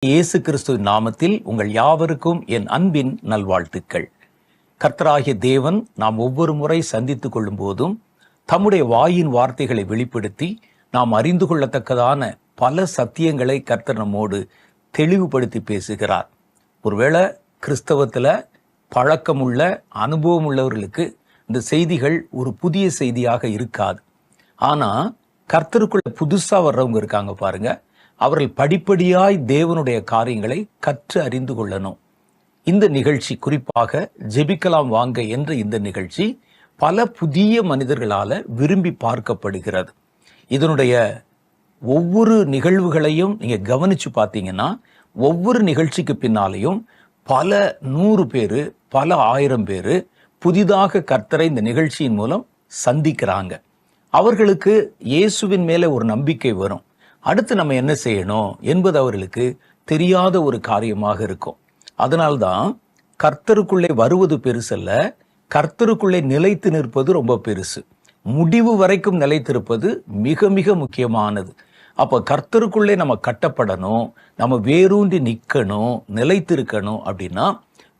இயேசு கிறிஸ்துவின் நாமத்தில் உங்கள் யாவருக்கும் என் அன்பின் நல்வாழ்த்துக்கள். கர்த்தராகிய தேவன் நாம் ஒவ்வொரு முறை சந்தித்துக் கொள்ளும் போதும் தம்முடைய வாயின் வார்த்தைகளை வெளிப்படுத்தி நாம் அறிந்து கொள்ளத்தக்கதான பல சத்தியங்களை கர்த்தர் நம்மோடு தெளிவுபடுத்தி பேசுகிறார். ஒருவேளை கிறிஸ்தவத்தில் பழக்கமுள்ள அனுபவம் உள்ளவர்களுக்கு இந்த செய்திகள் ஒரு புதிய செய்தியாக இருக்காது. ஆனால் கர்த்தருக்குள்ள புதுசாக வர்றவங்க இருக்காங்க பாருங்க, அவர்கள் படிப்படியாய் தேவனுடைய காரியங்களை கற்று அறிந்து கொள்ளணும். இந்த நிகழ்ச்சி குறிப்பாக ஜெபிக்கலாம் வாங்க என்ற இந்த நிகழ்ச்சி பல புதிய மனிதர்களால் விரும்பி பார்க்கப்படுகிறது. இதனுடைய ஒவ்வொரு நிகழ்வுகளையும் நீங்கள் கவனித்து பார்த்தீங்கன்னா ஒவ்வொரு நிகழ்ச்சிக்கு பின்னாலேயும் பல 100 பேர் பல 1000 பேர் புதிதாக கர்த்தரை இந்த நிகழ்ச்சியின் மூலம் சந்திக்கிறாங்க. அவர்களுக்கு இயேசுவின் மேலே ஒரு நம்பிக்கை வரும். அடுத்து நம்ம என்ன செய்யணும் என்பது அவர்களுக்கு தெரியாத ஒரு காரியமாக இருக்கும். அதனால்தான் கர்த்தருக்குள்ளே வருவது பெருசல்ல, கர்த்தருக்குள்ளே நிலைத்து நிற்பது ரொம்ப பெருசு. முடிவு வரைக்கும் நிலைத்திருப்பது மிக மிக முக்கியமானது. அப்போ கர்த்தருக்குள்ளே நம்ம கட்டப்படணும், நம்ம வேரூன்றி நிற்கணும், நிலைத்திருக்கணும். அப்படின்னா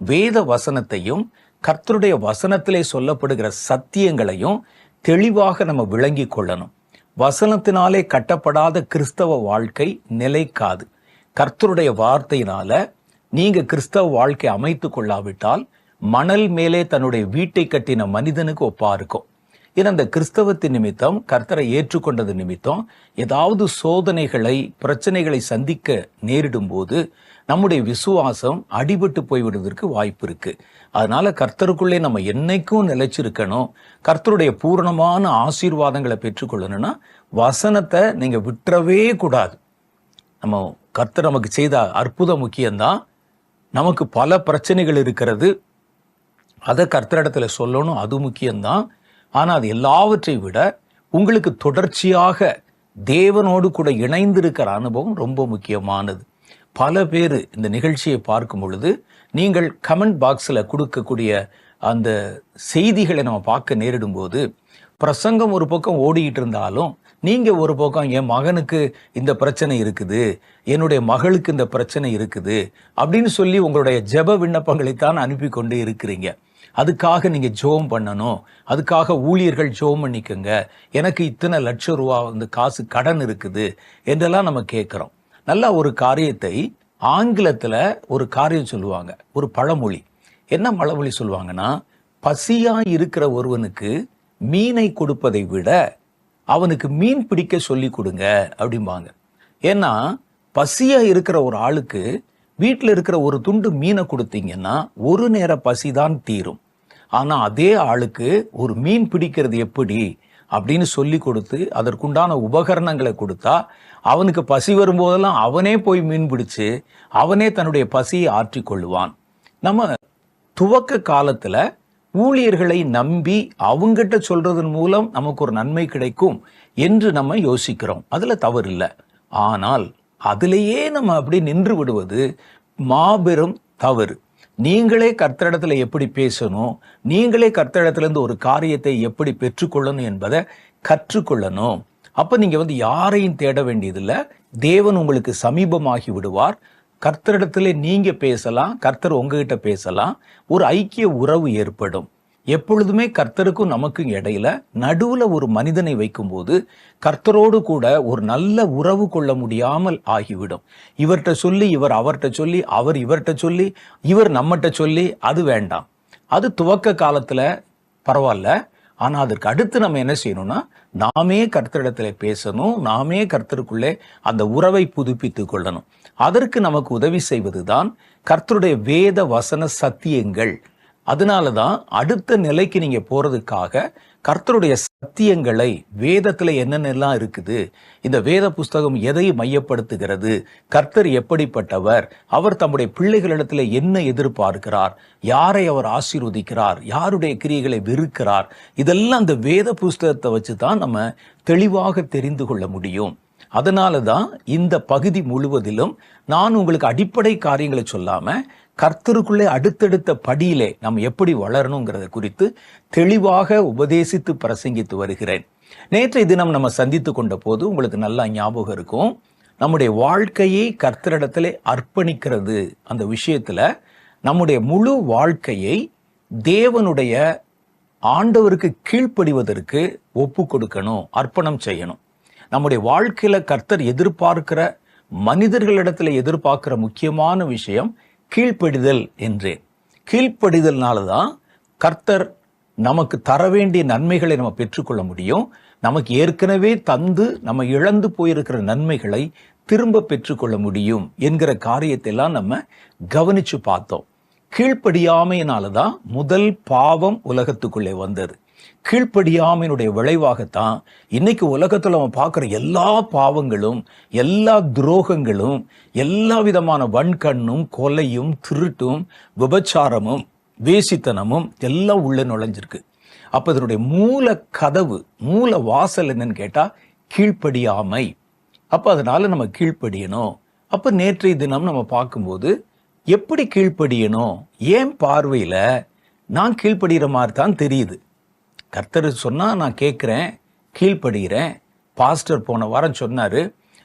வேத வசனத்தையும் கர்த்தருடைய வசனத்திலே சொல்லப்படுகிற சத்தியங்களையும் தெளிவாக நம்ம விளங்கி கொள்ளணும். வசனத்தினாலே கட்டப்படாத கிறிஸ்தவ வாழ்க்கை நிலைக்காது. கர்த்தருடைய வார்த்தையினால நீங்க கிறிஸ்தவ வாழ்க்கை அமைத்து கொள்ளாவிட்டால் மணல் மேலே தன்னுடைய வீட்டை கட்டின மனிதனுக்கு ஒப்பா இருக்கும். ஏன்னா அந்த கிறிஸ்தவத்தின் நிமித்தம் கர்த்தரை ஏற்றுக்கொண்டது நிமித்தம் ஏதாவது சோதனைகளை பிரச்சனைகளை சந்திக்க நேரிடும் போது நம்முடைய விசுவாசம் அடிபட்டு போய்விடுவதற்கு வாய்ப்பு இருக்கு. அதனால கர்த்தருக்குள்ளே நம்ம என்னைக்கும் நிலைச்சிருக்கணும். கர்த்தருடைய பூரணமான ஆசீர்வாதங்களை பெற்றுக்கொள்ளணும்னா வசனத்தை நீங்க விட்டுறவே கூடாது. நம்ம கர்த்தர் நமக்கு செய்த அற்புதம் முக்கியம்தான். நமக்கு பல பிரச்சனைகள் இருக்கிறது, அதை கர்த்தரிடத்துல சொல்லணும், அது முக்கியம்தான். ஆனால் அது எல்லாவற்றை விட உங்களுக்கு தொடர்ச்சியாக தேவனோடு கூட இணைந்திருக்கிற அனுபவம் ரொம்ப முக்கியமானது. பல பேர் இந்த நிகழ்ச்சியை பார்க்கும் பொழுது நீங்கள் கமெண்ட் பாக்ஸில் கொடுக்கக்கூடிய அந்த செய்திகளை நம்ம பார்க்க நேரிடும் போது பிரசங்கம் ஒரு பக்கம் ஓடிக்கிட்டு இருந்தாலும் நீங்கள் ஒரு பக்கம் என் மகனுக்கு இந்த பிரச்சனை இருக்குது, என்னுடைய மகளுக்கு இந்த பிரச்சனை இருக்குது அப்படின்னு சொல்லி உங்களுடைய ஜெப விண்ணப்பங்களைத்தான் அனுப்பி கொண்டு இருக்கிறீங்க. அதுக்காக நீங்கள் ஜெபம் பண்ணணும், அதுக்காக ஊழியர்கள் ஜெபம் பண்ணிக்கோங்க, எனக்கு இத்தனை லட்சம் ரூபா காசு கடன் இருக்குது என்றெல்லாம் நம்ம கேட்குறோம். நல்லா ஒரு காரியத்தை ஆங்கிலத்தில் ஒரு காரியம் சொல்லுவாங்க, ஒரு பழமொழி. என்ன பழமொழி சொல்லுவாங்கன்னா, பசியாக இருக்கிற ஒருவனுக்கு மீனை கொடுப்பதை விட அவனுக்கு மீன் பிடிக்க சொல்லி கொடுங்க அப்படிம்பாங்க. ஏன்னா பசியாக இருக்கிற ஒரு ஆளுக்கு வீட்டில் இருக்கிற ஒரு துண்டு மீனை கொடுத்தீங்கன்னா ஒரு நேர பசி தான் தீரும். ஆனால் அதே ஆளுக்கு ஒரு மீன் பிடிக்கிறது எப்படி அப்படின்னு சொல்லி கொடுத்து அதற்குண்டான உபகரணங்களை கொடுத்தா அவனுக்கு பசி வரும்போதெல்லாம் அவனே போய் மீன் பிடிச்சு அவனே தன்னுடைய பசியை ஆற்றிக்கொள்ளுவான். நம்ம துவக்க காலத்தில் ஊழியர்களை நம்பி அவங்ககிட்ட சொல்றதன் மூலம் நமக்கு ஒரு நன்மை கிடைக்கும் என்று நம்ம யோசிக்கிறோம். அதில் தவறு இல்லை. ஆனால் அதிலேயே நம்ம அப்படி நின்று விடுவது மாபெரும் தவறு. நீங்களே கர்த்தரிடத்துல எப்படி பேசணும், நீங்களே கர்த்தரிடத்திலிருந்து ஒரு காரியத்தை எப்படி பெற்றுக்கொள்ளணும் என்பதை கற்றுக்கொள்ளணும். அப்ப நீங்க யாரையும் தேட வேண்டியதில்லை, தேவன் உங்களுக்கு சமீபமாகி விடுவார். கர்த்தரிடத்துல நீங்க பேசலாம், கர்த்தர் உங்ககிட்ட பேசலாம், ஒரு ஐக்கிய உறவு ஏற்படும். எப்பொழுதுமே கர்த்தருக்கும் நமக்கும் இடையில நடுவுல ஒரு மனிதனை வைக்கும்போது கர்த்தரோடு கூட ஒரு நல்ல உறவு கொள்ள முடியாமல் ஆகிவிடும். இவர்கிட்ட சொல்லி இவர் அவர்கிட்ட சொல்லி, அவர் இவர்கிட்ட சொல்லி, இவர் நம்மகிட்ட சொல்லி, அது வேண்டாம். அது துவக்க காலத்துல பரவாயில்ல. ஆனா அதற்கு அடுத்து நம்ம என்ன செய்யணும்னா நாமே கர்த்தரிடத்துல பேசணும், நாமே கர்த்தருக்குள்ளே அந்த உறவை புதுப்பித்து கொள்ளணும். அதற்கு நமக்கு உதவி செய்வதுதான் கர்த்தருடைய வேத வசன சத்தியங்கள். அதனாலதான் அடுத்த நிலைக்கு நீங்க போறதுக்காக கர்த்தருடைய சத்தியங்களை, வேதத்துல என்னென்னலாம் இருக்குது, இந்த வேத புஸ்தகம் எதை மையப்படுத்துகிறது, கர்த்தர் எப்படிப்பட்டவர், அவர் தம்முடைய பிள்ளைகளிடத்துல என்ன எதிர்பார்க்கிறார், யாரை அவர் ஆசீர்வதிக்கிறார், யாருடைய கிரியைகளை வெறுக்கிறார், இதெல்லாம் அந்த வேத புஸ்தகத்தை வச்சுதான் நம்ம தெளிவாக தெரிந்து கொள்ள முடியும். அதனாலதான் இந்த பகுதி முழுவதிலும் நான் உங்களுக்கு அடிப்படை காரியங்களை சொல்லாம கர்த்தருக்குள்ளே அடுத்தடுத்த படியிலே நாம் எப்படி வளரணுங்கிறத குறித்து தெளிவாக உபதேசித்து பிரசங்கித்து வருகிறேன். நேற்றைய தினம் நம்ம சந்தித்து கொண்ட போது உங்களுக்கு நல்லா ஞாபகம் இருக்கும், நம்முடைய வாழ்க்கையை கர்த்தரிடத்திலே அர்ப்பணிக்கிறது. அந்த விஷயத்துல நம்முடைய முழு வாழ்க்கையை தேவனுடைய ஆண்டவருக்கு கீழ்ப்படிவதற்கு ஒப்பு கொடுக்கணும், அர்ப்பணம் செய்யணும். நம்முடைய வாழ்க்கையில கர்த்தர் எதிர்பார்க்கிற, மனிதர்களிடத்துல எதிர்பார்க்கிற முக்கியமான விஷயம் கீழ்ப்படிதல் என்றேன். கீழ்ப்படிதல்னாலதான் கர்த்தர் நமக்கு தர வேண்டிய நன்மைகளை நம்ம பெற்றுக்கொள்ள முடியும். நமக்கு ஏற்கனவே தந்து நம்ம இழந்து போயிருக்கிற நன்மைகளை திரும்ப பெற்றுக்கொள்ள முடியும் என்கிற காரியத்தை எல்லாம் நம்ம கவனிச்சு பார்த்தோம். கீழ்ப்படியாமையினாலதான் முதல் பாவம் உலகத்துக்குள்ளே வந்தது. கீழ்ப்படியாமையினுடைய விளைவாகத்தான் இன்னைக்கு உலகத்துல நம்ம பார்க்கிற எல்லா பாவங்களும், எல்லா துரோகங்களும், எல்லா விதமான வன்கண்ணும், கொலையும், திருட்டும், விபச்சாரமும், வேசித்தனமும் எல்லாம் உள்ள நுழைஞ்சிருக்கு. அப்ப இதனுடைய மூல கதவு, மூல வாசல் என்னன்னு கேட்டா கீழ்ப்படியாமை. அப்ப அதனால நம்ம கீழ்ப்படியணும். அப்ப நேற்றைய தினம் நம்ம பார்க்கும்போது எப்படி கீழ்ப்படியணும், ஏன் பார்வையில நான் கீழ்ப்படுகிற மாதிரி தான் தெரியுது. கர்த்தர் சொன்னா நான் கேட்கிறேன், கீழ்ப்படுகிறேன். பாஸ்டர் போன வாரம் சொன்னாரு,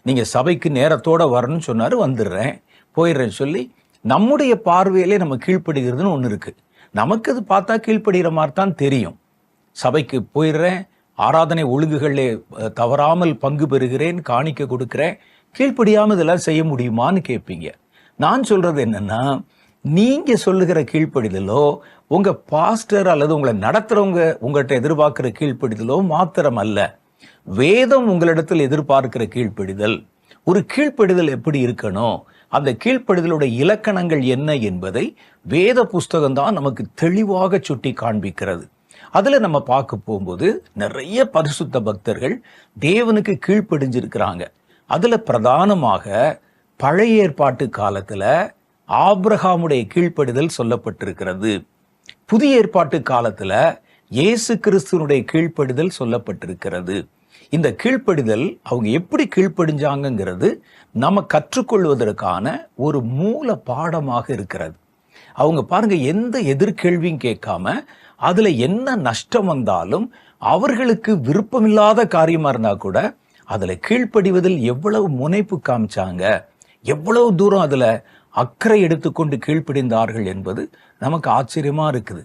நீங்க சபைக்கு நேரத்தோட வரணும்னு சொன்னாரு, வந்துடுறேன், போயிடுறேன்னு சொல்லி நம்முடைய பார்வையிலே நம்ம கீழ்ப்படுகிறதுன்னு ஒன்று இருக்கு. நமக்கு அது பார்த்தா கீழ்ப்படுகிற மாதிரி தான் தெரியும். சபைக்கு போயிடுறேன், ஆராதனை ஒழுங்குகளிலே தவறாமல் பங்கு பெறுகிறேன், காணிக்க கொடுக்கிறேன், கீழ்ப்படியாமல் இதெல்லாம் செய்ய முடியுமான்னு கேட்பீங்க. நான் சொல்றது என்னன்னா, நீங்க சொல்லுகிற கீழ்ப்படிதலோ, உங்க பாஸ்டர் அல்லது உங்களை நடத்துறவங்க உங்கள்கிட்ட எதிர்பார்க்கிற கீழ்ப்படிதலோ மாத்திரம் அல்ல. வேதம் உங்களிடத்தில் எதிர்பார்க்கிற கீழ்ப்படிதல். ஒரு கீழ்ப்படிதல் எப்படி இருக்கணும், அந்த கீழ்ப்படிதலுடைய இலக்கணங்கள் என்ன என்பதை வேத புஸ்தகம் தான் நமக்கு தெளிவாக சுட்டி காண்பிக்கிறது. அதுல நம்ம பார்க்க போகும்போது நிறைய பரிசுத்த பக்தர்கள் தேவனுக்கு கீழ்ப்படிஞ்சிருக்கிறாங்க. அதுல பிரதானமாக பழைய ஏற்பாட்டு காலத்துல ஆபிரகாமுடைய கீழ்ப்படிதல் சொல்லப்பட்டிருக்கிறது. புதிய ஏற்பாட்டு காலத்துல இயேசு கிறிஸ்துவனுடைய கீழ்ப்படிதல் சொல்லப்பட்டிருக்கிறது. இந்த கீழ்ப்படிதல் அவங்க எப்படி கீழ்ப்படிஞ்சாங்கிறது நம்ம கற்றுக்கொள்வதற்கான ஒரு மூல பாடமாக இருக்கிறது. அவங்க பாருங்க, எந்த எதிர்கேள்வியும் கேட்காம அதுல என்ன நஷ்டம் வந்தாலும் அவர்களுக்கு விருப்பமில்லாத காரியமா இருந்தா கூட அதுல கீழ்ப்படிவதில் எவ்வளவு முனைப்பு காமிச்சாங்க, எவ்வளவு தூரம் அதுல அக்கறை எடுத்துக்கொண்டு கீழ்ப்படிந்தார்கள் என்பது நமக்கு ஆச்சரியமா இருக்குது.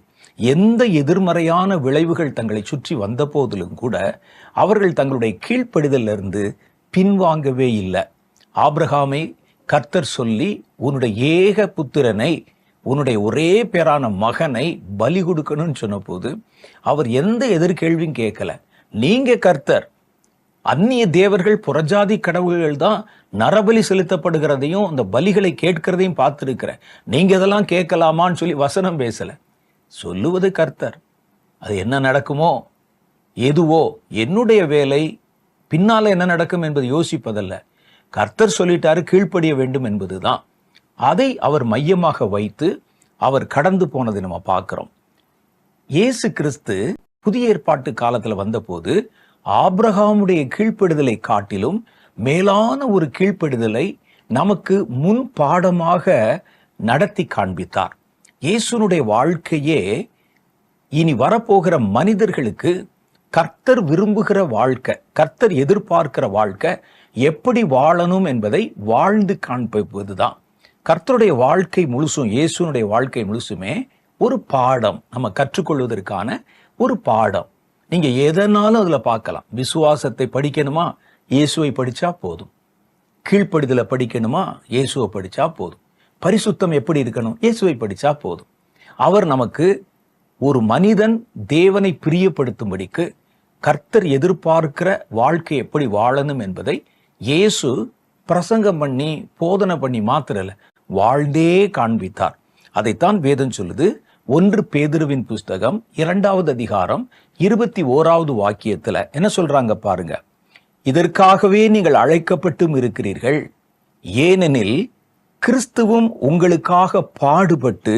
எந்த எதிர்மறையான விளைவுகள் தங்களை சுற்றி வந்த போதிலும் கூட அவர்கள் தங்களுடைய கீழ்ப்படிதல்ல இருந்து பின்வாங்கவே இல்லை. ஆபிரகாமை கர்த்தர் சொல்லி, உன்னுடைய ஏக புத்திரனை, உன்னுடைய ஒரே பேரான மகனை பலி கொடுக்கணும்னு சொன்ன போது அவர் எந்த எதிர்கேள்வியும் கேட்கல. நீங்க கர்த்தர், அந்நிய தேவர்கள், புறஜாதி கடவுள்கள் தான் நரபலி செலுத்தப்படுகிறதையும் அந்த பலிகளை கேட்கிறதையும் பார்த்திருக்கிறேன், நீங்க இதெல்லாம் கேட்கலாமான்னு சொல்லி வசனம் பேசல. சொல்லுவது கர்த்தர். அது என்ன நடக்குமோ எதுவோ என்னுடைய வேலை, பின்னால என்ன நடக்கும் என்பது யோசிப்பதல்ல. கர்த்தர் சொல்லிட்டாரு, கீழ்ப்படிய வேண்டும் என்பதுதான். அதை அவர் மையமாக வைத்து அவர் கடந்து போனதை நம்ம பார்க்கிறோம். இயேசு கிறிஸ்து புதிய ஏற்பாட்டு காலத்துல வந்தபோது ஆபிரகாமுடைய கீழ்ப்படிதலை காட்டிலும் மேலான ஒரு கீழ்ப்படிதலை நமக்கு முன் பாடமாக நடத்தி காண்பித்தார். இயேசுனுடைய வாழ்க்கையே இனி வரப்போகிற மனிதர்களுக்கு கர்த்தர் விரும்புகிற வாழ்க்கை, கர்த்தர் எதிர்பார்க்கிற வாழ்க்கை எப்படி வாழணும் என்பதை வாழ்ந்து காண்பிப்பதுதான். கர்த்தருடைய வாழ்க்கை முழுசும், இயேசுனுடைய வாழ்க்கை முழுசுமே ஒரு பாடம், நம்ம கற்றுக்கொள்வதற்கான ஒரு பாடம். நீங்க எதனாலும் அதுல பார்க்கலாம். விசுவாசத்தை படிக்கணுமா, இயேசுவை படிச்சா போதும். கீழ்ப்படிதலை படிக்கணுமா, இயேசுவை படிச்சா போதும். பரிசுத்தம் எப்படி இருக்கணும், இயேசுவை படிச்சா போதும். அவர் நமக்கு ஒரு மனிதன் தேவனை பிரியப்படுத்தும்படிக்கு கர்த்தர் எதிர்பார்க்கிற வாழ்க்கை எப்படி வாழணும் என்பதை இயேசு பிரசங்கம் பண்ணி போதனை பண்ணி மாத்திரல, வாழ்ந்தே காண்பித்தார். அதைத்தான் வேதம் சொல்லுது. 1 பேதுருவின் புஸ்தகம் 2வது அதிகாரம் 21வது வாக்கியத்துல என்ன சொல்றாங்க பாருங்க. இதற்காகவே நீங்கள் அழைக்கப்பட்டும் இருக்கிறீர்கள், ஏனெனில் கிறிஸ்துவும் உங்களுக்காக பாடுபட்டு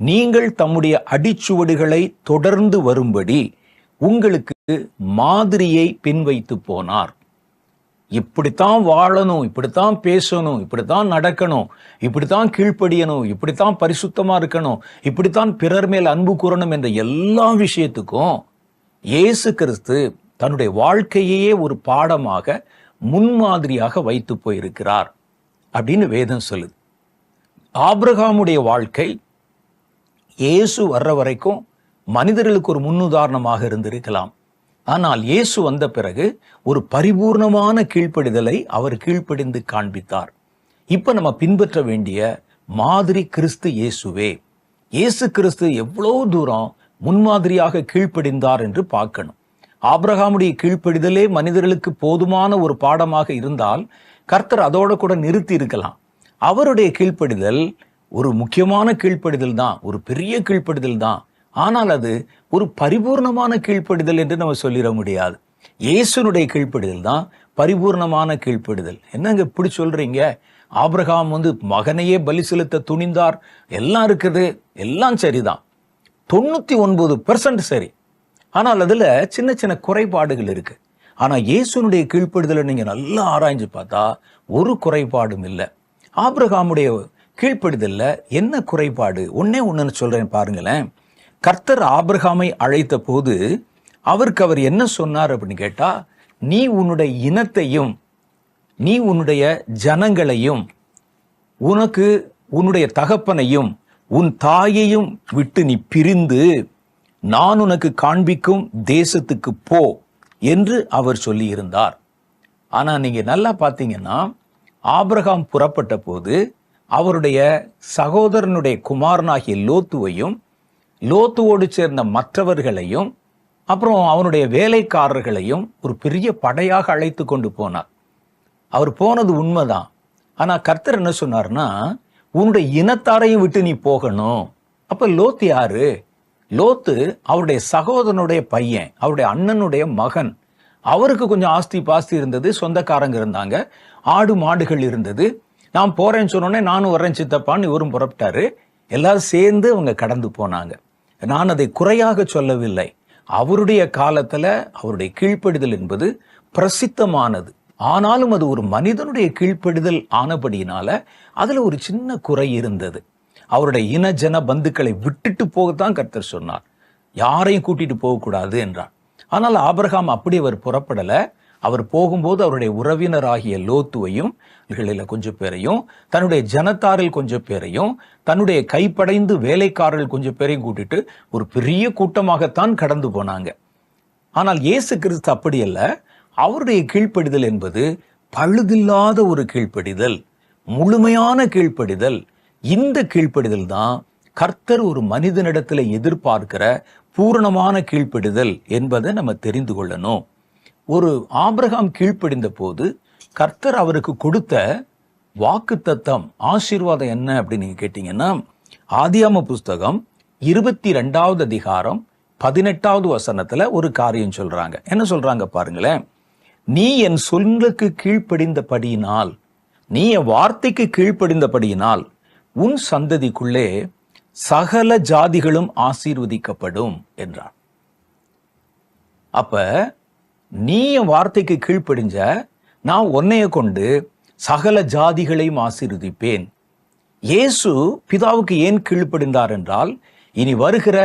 நீங்கள் தம்முடைய அடிச்சுவடுகளை தொடர்ந்து வரும்படி உங்களுக்கு மாதிரியை பின்வைத்து போனார். இப்படித்தான் வாழணும், இப்படித்தான் பேசணும், இப்படித்தான் நடக்கணும், இப்படித்தான் கீழ்ப்படியணும், இப்படித்தான் பரிசுத்தமா இருக்கணும், இப்படித்தான் பிறர் மேல் அன்பு கூறணும் என்ற எல்லா விஷயத்துக்கும் இயேசு கிறிஸ்து தன்னுடைய வாழ்க்கையே ஒரு பாடமாக முன்மாதிரியாக வைத்து போயிருக்கிறார் அப்படின்னு வேதம் சொல்லுது. ஆபிரகாமுடைய வாழ்க்கை இயேசு வர்ற வரைக்கும் மனிதர்களுக்கு ஒரு முன்னுதாரணமாக இருந்திருக்கலாம். ஆனால் இயேசு வந்த பிறகு ஒரு பரிபூர்ணமான கீழ்ப்படிதலை அவர் கீழ்ப்படிந்து காண்பித்தார். இப்ப நம்ம பின்பற்ற வேண்டிய மாதிரி கிறிஸ்து இயேசுவே. இயேசு கிறிஸ்து எவ்வளவு தூரம் முன்மாதிரியாக கீழ்ப்படிந்தார் என்று பார்க்கணும். ஆபிரகாமுடைய கீழ்ப்படிதலே மனிதர்களுக்கு போதுமான ஒரு பாடமாக இருந்தால் கர்த்தர் அதோட கூட நிறுத்தி இருக்கலாம். அவருடைய கீழ்ப்படிதல் ஒரு முக்கியமான கீழ்ப்படிதல் தான், ஒரு பெரிய கீழ்ப்படிதல் தான். ஆனால் அது ஒரு பரிபூர்ணமான கீழ்ப்படிதல் என்று நம்ம சொல்லிட முடியாது. இயேசுனுடைய கீழ்ப்படிதல் தான் பரிபூர்ணமான கீழ்ப்படிதல். என்னங்க இப்படி சொல்றீங்க? ஆபிரகாம் மகனையே பலி செலுத்த துணிந்தார், எல்லாம் இருக்குது, எல்லாம் சரிதான், 99% சரி. ஆனால் அதுல சின்ன சின்ன குறைபாடுகள் இருக்கு. ஆனா இயேசுனுடைய கீழ்ப்படிதலை நீங்க நல்லா ஆராய்ஞ்சு பார்த்தா ஒரு குறைபாடும் இல்லை. ஆபிரகாமுடைய கீழ்ப்படிதல்ல என்ன குறைபாடு? ஒன்னுன்னு சொல்றேன் பாருங்களேன். கர்த்தர் ஆபிரகாமை அழைத்த போது அவருக்கு அவர் என்ன சொன்னார் அப்படின்னு கேட்டா, நீ உன்னுடைய இனத்தையும் நீ உன்னுடைய ஜனங்களையும் உனக்கு உன்னுடைய தகப்பனையும் உன் தாயையும் விட்டு நீ பிரிந்து நான் உனக்கு காண்பிக்கும் தேசத்துக்கு போ என்று அவர் சொல்லி இருந்தார். ஆனா நீங்க நல்லா பார்த்தீங்கன்னா ஆபிரகாம் புறப்பட்ட போது அவருடைய சகோதரனுடைய குமாரனாகிய லோத்துவையும் லோத்துவோடு சேர்ந்த மற்றவர்களையும் அப்புறம் அவனுடைய வேலைக்காரர்களையும் ஒரு பெரிய படையாக அழைத்து கொண்டு போனார். அவர் போனது உண்மைதான். ஆனா கர்த்தர் என்ன சொன்னார்னா, உன்னுடைய இனத்தாரையும் விட்டு நீ போகணும். அப்ப லோத்து யாரு? லோத்து அவருடைய சகோதரனுடைய பையன், அவருடைய அண்ணனுடைய மகன். அவருக்கு கொஞ்சம் ஆஸ்தி பாஸ்தி இருந்தது, சொந்தக்காரங்க இருந்தாங்க, ஆடு மாடுகள் இருந்தது. நான் போறேன்னு சொன்னோடனே நானும் வரேன் சித்தப்பான்னு இவரும் புறப்பட்டாரு. எல்லாரும் சேர்ந்து அவங்க கடந்து போனாங்க. நான் அதை குறையாக சொல்லவில்லை. அவருடைய காலத்துல அவருடைய கீழ்ப்படிதல் என்பது பிரசித்தமானது. ஆனாலும் அது ஒரு மனிதனுடைய கீழ்ப்படிதல் ஆனபடியினால அதுல ஒரு சின்ன குறை இருந்தது. அவருடைய இன ஜன பந்துக்களை விட்டுட்டு போகத்தான் கர்த்தர் சொன்னார், யாரையும் கூட்டிட்டு போகக்கூடாது என்றார். ஆனால் ஆபிரகாம் அப்படி அவர் புறப்படல. அவர் போகும்போது அவருடைய உறவினராகிய லோத்துவையும் கொஞ்சம் பேரையும், தன்னுடைய ஜனத்தாரில் கொஞ்சம் பேரையும், தன்னுடைய கைப்படைந்து வேலைக்காரர்கள் கொஞ்சம் பேரையும் கூட்டிட்டு ஒரு பெரிய கூட்டமாகத்தான் கடந்து போனாங்க. ஆனால் இயேசு கிறிஸ்து அப்படி அல்ல. அவருடைய கீழ்ப்படிதல் என்பது பழுதில்லாத ஒரு கீழ்ப்படிதல், முழுமையான கீழ்ப்படிதல். இந்த கீழ்ப்படிதல் தான் கர்த்தர் ஒரு மனிதனிடத்துல எதிர்பார்க்கிற பூரணமான கீழ்ப்படிதல் என்பதை நம்ம தெரிந்து கொள்ளணும். ஒரு ஆபிரகாம் கீழ்ப்படிந்த போது கர்த்தர் அவருக்கு கொடுத்த வாக்குத்தத்தம், ஆசீர்வாதம் என்ன அப்படின்னு நீங்க கேட்டீங்கன்னா, ஆதியாம புஸ்தகம் 22வது அதிகாரம் 18வது வசனத்துல ஒரு காரியம் சொல்றாங்க. என்ன சொல்றாங்க பாருங்களேன். நீ என் சொல்லுக்கு கீழ்ப்படிந்தபடியினால், நீ என் வார்த்தைக்கு கீழ்ப்படிந்தபடியினால் உன் சந்ததிக்குள்ளே சகல ஜாதிகளும் ஆசீர்வதிக்கப்படும் என்றார். அப்ப நீ என் வார்த்தைக்கு கீழ்ப்படிஞ்ச, நான் உன்னைய கொண்டு சகல ஜாதிகளையும் ஆசீர்வதிப்பேன். இயேசு பிதாவுக்கு ஏன் கீழ்ப்படிந்தார் என்றால், இனி வருகிற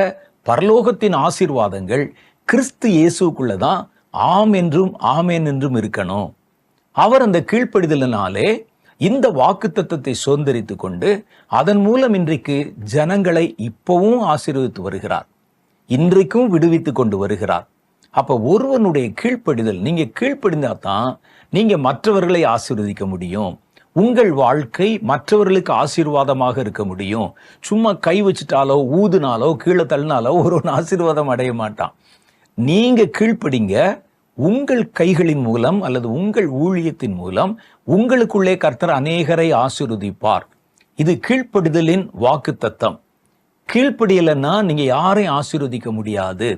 பரலோகத்தின் ஆசீர்வாதங்கள் கிறிஸ்து இயேசுக்குள்ளதான் ஆம் என்றும் ஆமேன் என்றும் இருக்கணும். அவர் அந்த கீழ்ப்படிதலினாலே இந்த வாக்குத்தத்தத்தை சுதந்திரித்து கொண்டு அதன் மூலம் இன்றைக்கு ஜனங்களை இப்பவும் ஆசீர்வதித்து வருகிறார், இன்றைக்கும் விடுவித்து கொண்டு வருகிறார். அப்ப ஒருவனுடைய கீழ்ப்படிதல், நீங்க கீழ்ப்படிந்தா தான் நீங்க மற்றவர்களை ஆசீர்வதிக்க முடியும். உங்கள் வாழ்க்கை மற்றவர்களுக்கு ஆசீர்வாதமாக இருக்க முடியும். சும்மா கை வச்சுட்டாலோ ஊதுனாலோ கீழே தள்ளினாலோ ஒருவன் ஆசீர்வாதம் அடைய மாட்டான். நீங்க கீழ்ப்படிங்க. உங்கள் கைகளின் மூலம் அல்லது உங்கள் ஊழியத்தின் மூலம் உங்களுக்குள்ளே கர்த்தர் அநேகரை ஆசீர்வதிப்பார். இது கீழ்ப்படிதலின் வாக்குத்தத்தம். கீழ்ப்படியலைன்னா நீங்க யாரையும் ஆசீர்வதிக்க முடியாது.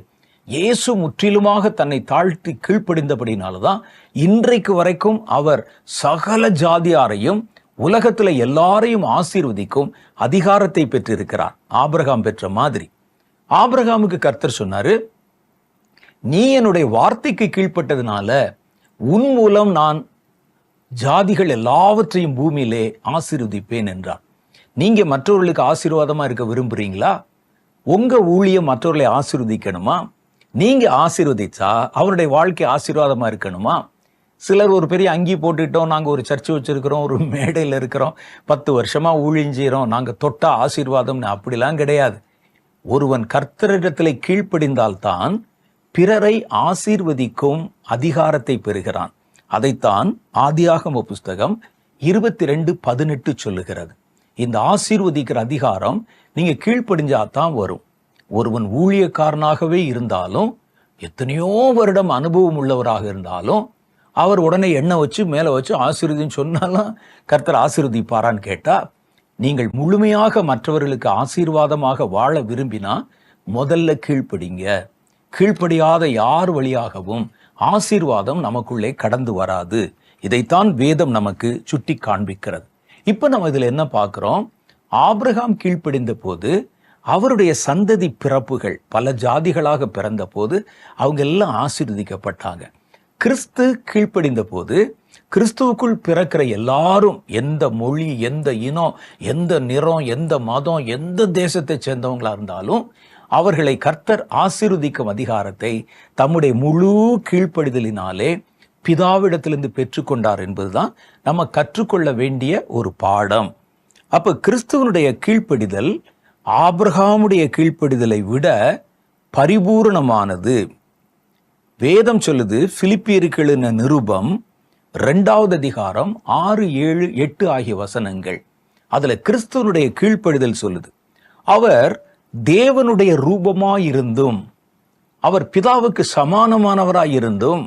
இயேசு முற்றிலுமாக தன்னை தாழ்த்தி கீழ்ப்படிந்தபடினால்தான் இன்றைக்கு வரைக்கும் அவர் சகல ஜாதியாரையும் உலகத்துல எல்லாரையும் ஆசீர்வதிக்கும் அதிகாரத்தை பெற்றிருக்கிறார், ஆபிரகாம் பெற்ற மாதிரி. ஆபிரகாமுக்கு கர்த்தர் சொன்னாரு, நீ என்னுடைய வார்த்தைக்கு கீழ்ப்பட்டதுனால உன் மூலம் நான் ஜாதிகள் எல்லாவற்றையும் பூமியிலே ஆசீர்வதிப்பேன் என்றார். நீங்க மற்றவர்களுக்கு ஆசீர்வாதமா இருக்க விரும்புறீங்களா? உங்க ஊழியம் மற்றவர்களை ஆசீர்வதிக்கணுமா? நீங்க ஆசீர்வதிச்சா அவருடைய வாழ்க்கை ஆசீர்வாதமா இருக்கணுமா? சிலர் ஒரு பெரிய அங்கி போட்டுட்டோம், நாங்கள் ஒரு சர்ச்சை வச்சிருக்கிறோம், ஒரு மேடையில் இருக்கிறோம், 10 வருஷமா ஊழியஞ்செய்கிறோம், நாங்கள் தொட்டா ஆசீர்வாதம்னு அப்படிலாம் கிடையாது. ஒருவன் கர்த்தரிடத்தில் கீழ்ப்படிந்தால்தான் பிறரை ஆசீர்வதிக்கும் அதிகாரத்தை பெறுகிறான். அதைத்தான் ஆதியாகம புஸ்தகம் 22:18 சொல்லுகிறது. இந்த ஆசீர்வதிக்கிற அதிகாரம் நீங்க கீழ்ப்படிஞ்சாதான் வரும். ஒருவன் ஊழியக்காரனாகவே இருந்தாலும், எத்தனையோ வருடம் அனுபவம் உள்ளவராக இருந்தாலும், அவர் உடனே எண்ணெய் வச்சு மேலே வச்சு ஆசீர்வதின்னு சொன்னாலும் கர்த்தர் ஆசீர்வதிப்பாரான்னு கேட்டா, நீங்கள் முழுமையாக மற்றவர்களுக்கு ஆசீர்வாதமாக வாழ விரும்பினா முதல்ல கீழ்ப்படிங்க. கீழ்ப்படியாத யார் வழியாகவும் ஆசீர்வாதம் நமக்குள்ளே கடந்து வராது. இதைத்தான் வேதம் நமக்கு சுட்டி காண்பிக்கிறது. இப்ப நம்ம இதுல என்ன பார்க்கிறோம்? ஆபிரகாம் கீழ்ப்படிந்த போது அவருடைய சந்ததி பிறப்புகள் பல ஜாதிகளாக பிறந்த போது அவங்க எல்லாம் ஆசீர்வதிக்கப்பட்டாங்க. கிறிஸ்து கீழ்ப்படிந்த போது கிறிஸ்துவுக்குள் பிறக்கிற எல்லாரும், எந்த மொழி, எந்த இனம், எந்த நிறம், எந்த மதம், எந்த தேசத்தை சேர்ந்தவங்களா இருந்தாலும் அவர்களை கர்த்தர் ஆசீர்வதிக்கும் அதிகாரத்தை தம்முடைய முழு கீழ்ப்படிதலினாலே பிதாவிடத்திலிருந்து பெற்றுக்கொண்டார் என்பதுதான் நம்ம கற்றுக்கொள்ள வேண்டிய ஒரு பாடம். அப்ப கிறிஸ்துவனுடைய கீழ்ப்படிதல் ஆபிரகாமுடைய கீழ்ப்படிதலை விட பரிபூர்ணமானது. வேதம் சொல்லுது, பிலிப்பியருக்கு எழுதின நிருபம் 2வது அதிகாரம் 6, 7, 8 ஆகிய வசனங்கள். அதுல கிறிஸ்துவனுடைய கீழ்ப்படிதல் சொல்லுது. அவர் தேவனுடைய ரூபமாயிருந்தும், அவர் பிதாவுக்கு சமானமானவராயிருந்தும்,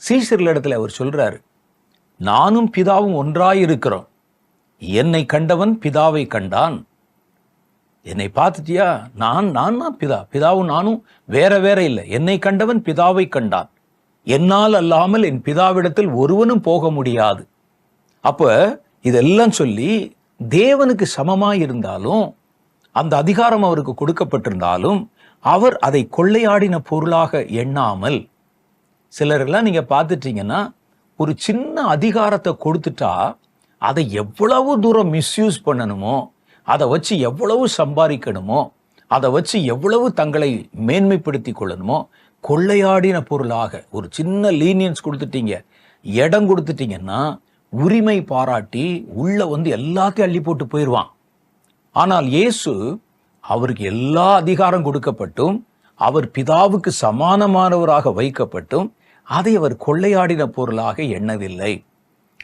சீஷர்களிடத்துல அவர் சொல்றாரு, நானும் பிதாவும் ஒன்றாயிருக்கிறோம். என்னை கண்டவன் பிதாவை கண்டான். என்னை பார்த்துட்டியா? நான் தான் பிதா, பிதாவும் நானும் வேற வேற இல்லை. என்னை கண்டவன் பிதாவை கண்டான். என்னால் அல்லாமல் என் பிதாவிடத்தில் ஒருவனும் போக முடியாது. அப்ப இதெல்லாம் சொல்லி தேவனுக்கு சமமாயிருந்தாலும், அந்த அதிகாரம் அவருக்கு கொடுக்கப்பட்டிருந்தாலும் அவர் அதை கொள்ளையாடின பொருளாக எண்ணாமல், சிலரெல்லாம் நீங்க பார்த்துட்டீங்கன்னா ஒரு சின்ன அதிகாரத்தை கொடுத்துட்டா அதை எவ்வளவு தூரம் மிஸ்யூஸ் பண்ணணுமோ, அதை வச்சு எவ்வளவு சம்பாதிக்கணுமோ, அதை வச்சு எவ்வளவு தங்களை மேன்மைப்படுத்தி கொள்ளணுமோ, கொள்ளையாடின பொருளாக ஒரு சின்ன லீனியன்ஸ் கொடுத்துட்டீங்க, இடம் கொடுத்துட்டீங்கன்னா உரிமை பாராட்டி உள்ள வந்து எல்லாத்தையும் அள்ளி போட்டு போயிடுவான். ஆனால் இயேசு, அவருக்கு எல்லா அதிகாரம் கொடுக்கப்பட்டும், அவர் பிதாவுக்கு சமானமானவராக வைக்கப்பட்டும், அதை அவர் கொள்ளையாடின பொருளாக எண்ணவில்லை.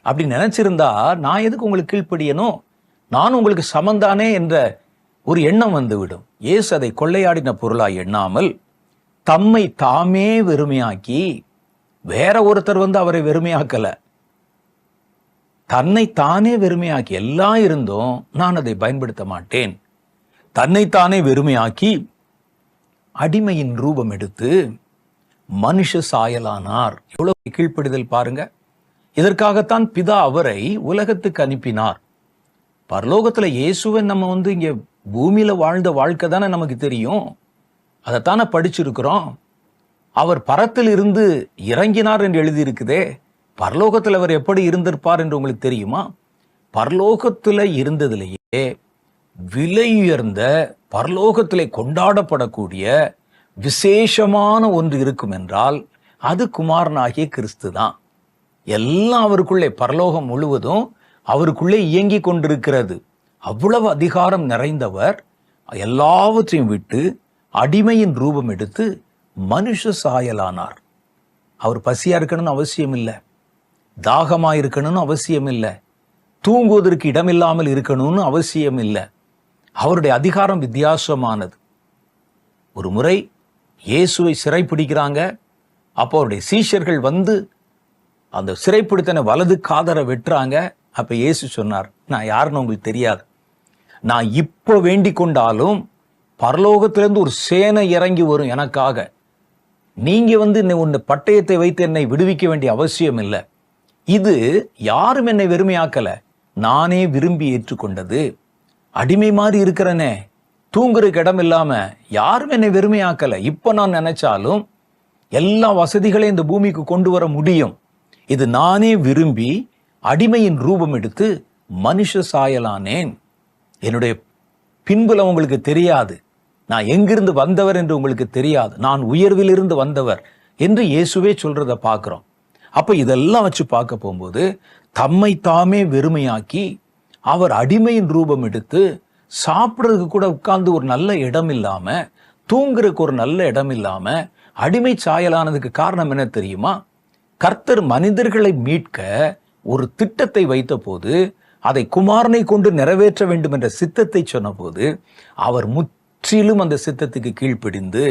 அப்படி நினைச்சிருந்தா நான் எதுக்கு உங்களுக்கு கீழ்ப்படியணும், நான் உங்களுக்கு சமந்தானே என்ற ஒரு எண்ணம் வந்துவிடும். இயேசு அதை கொள்ளையாடின பொருளாக எண்ணாமல் தம்மை தாமே வெறுமையாக்கி, வேற ஒருத்தர் வந்து அவரை வெறுமையாக்கல, தன்னை தானே வெறுமையாக்கி, எல்லாம் இருந்தும் நான் அதை பயன்படுத்த மாட்டேன், தன்னைத்தானே வெறுமையாக்கி அடிமையின் ரூபம் எடுத்து மனுஷ சாயலானார். எவ்வளவு கீழ்ப்படிதல் பாருங்க. இதற்காகத்தான் பிதா அவரை உலகத்துக்கு அனுப்பினார். பரலோகத்துல இயேசுவை நம்ம வந்து இங்க பூமியில வாழ்ந்த வாழ்க்கை தானே நமக்கு தெரியும், அதைத்தானே படிச்சிருக்கிறோம். அவர் பரத்தில் இருந்து இறங்கினார் என்று எழுதியிருக்குதே, பரலோகத்தில் அவர் எப்படி இருந்திருப்பார் என்று உங்களுக்கு தெரியுமா? பரலோகத்தில் இருந்ததிலேயே விலையுயர்ந்த, பரலோகத்திலே கொண்டாடப்படக்கூடிய விசேஷமான ஒன்று இருக்கும் என்றால் அது குமாரனாகிய கிறிஸ்து தான். எல்லாம் அவருக்குள்ளே, பரலோகம் முழுவதும் அவருக்குள்ளே இயங்கி கொண்டிருக்கிறது. அவ்வளவு அதிகாரம் நிறைந்தவர் எல்லாவற்றையும் விட்டு அடிமையின் ரூபம் எடுத்து மனுஷ சாயலானார். அவர் பசியா இருக்கணும்னு அவசியம் இல்லை, தாகமா இருக்கணும்னு அவசியம் இல்லை, தூங்குவதற்கு இடமில்லாமல் இருக்கணும்னு அவசியம் இல்லை. அவருடைய அதிகாரம் வித்தியாசமானது. ஒரு முறை இயேசுவை சிறைப்பிடிக்கிறாங்க. அப்போ அவருடைய சீஷர்கள் வந்து அந்த சிறைப்பிடித்தன வலது காதரை வெட்டுறாங்க. அப்ப இயேசு சொன்னார், நான் யாருன்னு உங்களுக்கு தெரியாது, நான் இப்போ வேண்டிக் கொண்டாலும் பரலோகத்திலிருந்து ஒரு சேனை இறங்கி வரும் எனக்காக. நீங்க வந்து உன்னை பட்டயத்தை வைத்து என்னை விடுவிக்க வேண்டிய அவசியம் இல்லை. இது யாரும் என்னை வெறுமையாக்கல, நானே விரும்பி ஏற்றுக்கொண்டது. அடிமை மாதிரி இருக்கிறனே, தூங்குறதுக்கு இடம் இல்லாம யாரும் என்னை வெறுமையாக்கல. இப்ப நான் நினைச்சாலும் எல்லா வசதிகளையும் இந்த பூமிக்கு கொண்டு வர முடியும். இது நானே விரும்பி அடிமையின் ரூபம் எடுத்து மனுஷ சாயலானேன். என்னுடைய பின்புலம் உங்களுக்கு தெரியாது, நான் எங்கிருந்து வந்தவர் என்று உங்களுக்கு தெரியாது, நான் உயர்விலிருந்து வந்தவர் என்று இயேசுவே சொல்றத பார்க்கிறோம். அப்ப இதெல்லாம் வச்சு பார்க்க போகும்போது தம்மை தாமே வெறுமையாக்கி அவர் அடிமையின் ரூபம் எடுத்து சாப்பிட்றதுக்கு கூட உட்கார்ந்து ஒரு நல்ல இடம் இல்லாம, தூங்குறதுக்கு ஒரு நல்ல இடம் இல்லாம அடிமை சாயலானதுக்கு காரணம் என்ன தெரியுமா? கர்த்தர் மனிதர்களை மீட்க ஒரு திட்டத்தை வைத்த போது, அதை குமாரனை கொண்டு நிறைவேற்ற வேண்டும் என்ற சித்தத்தை சொன்ன போது, அவர் முற்றிலும் அந்த சித்தத்துக்கு கீழ்ப்படிந்து,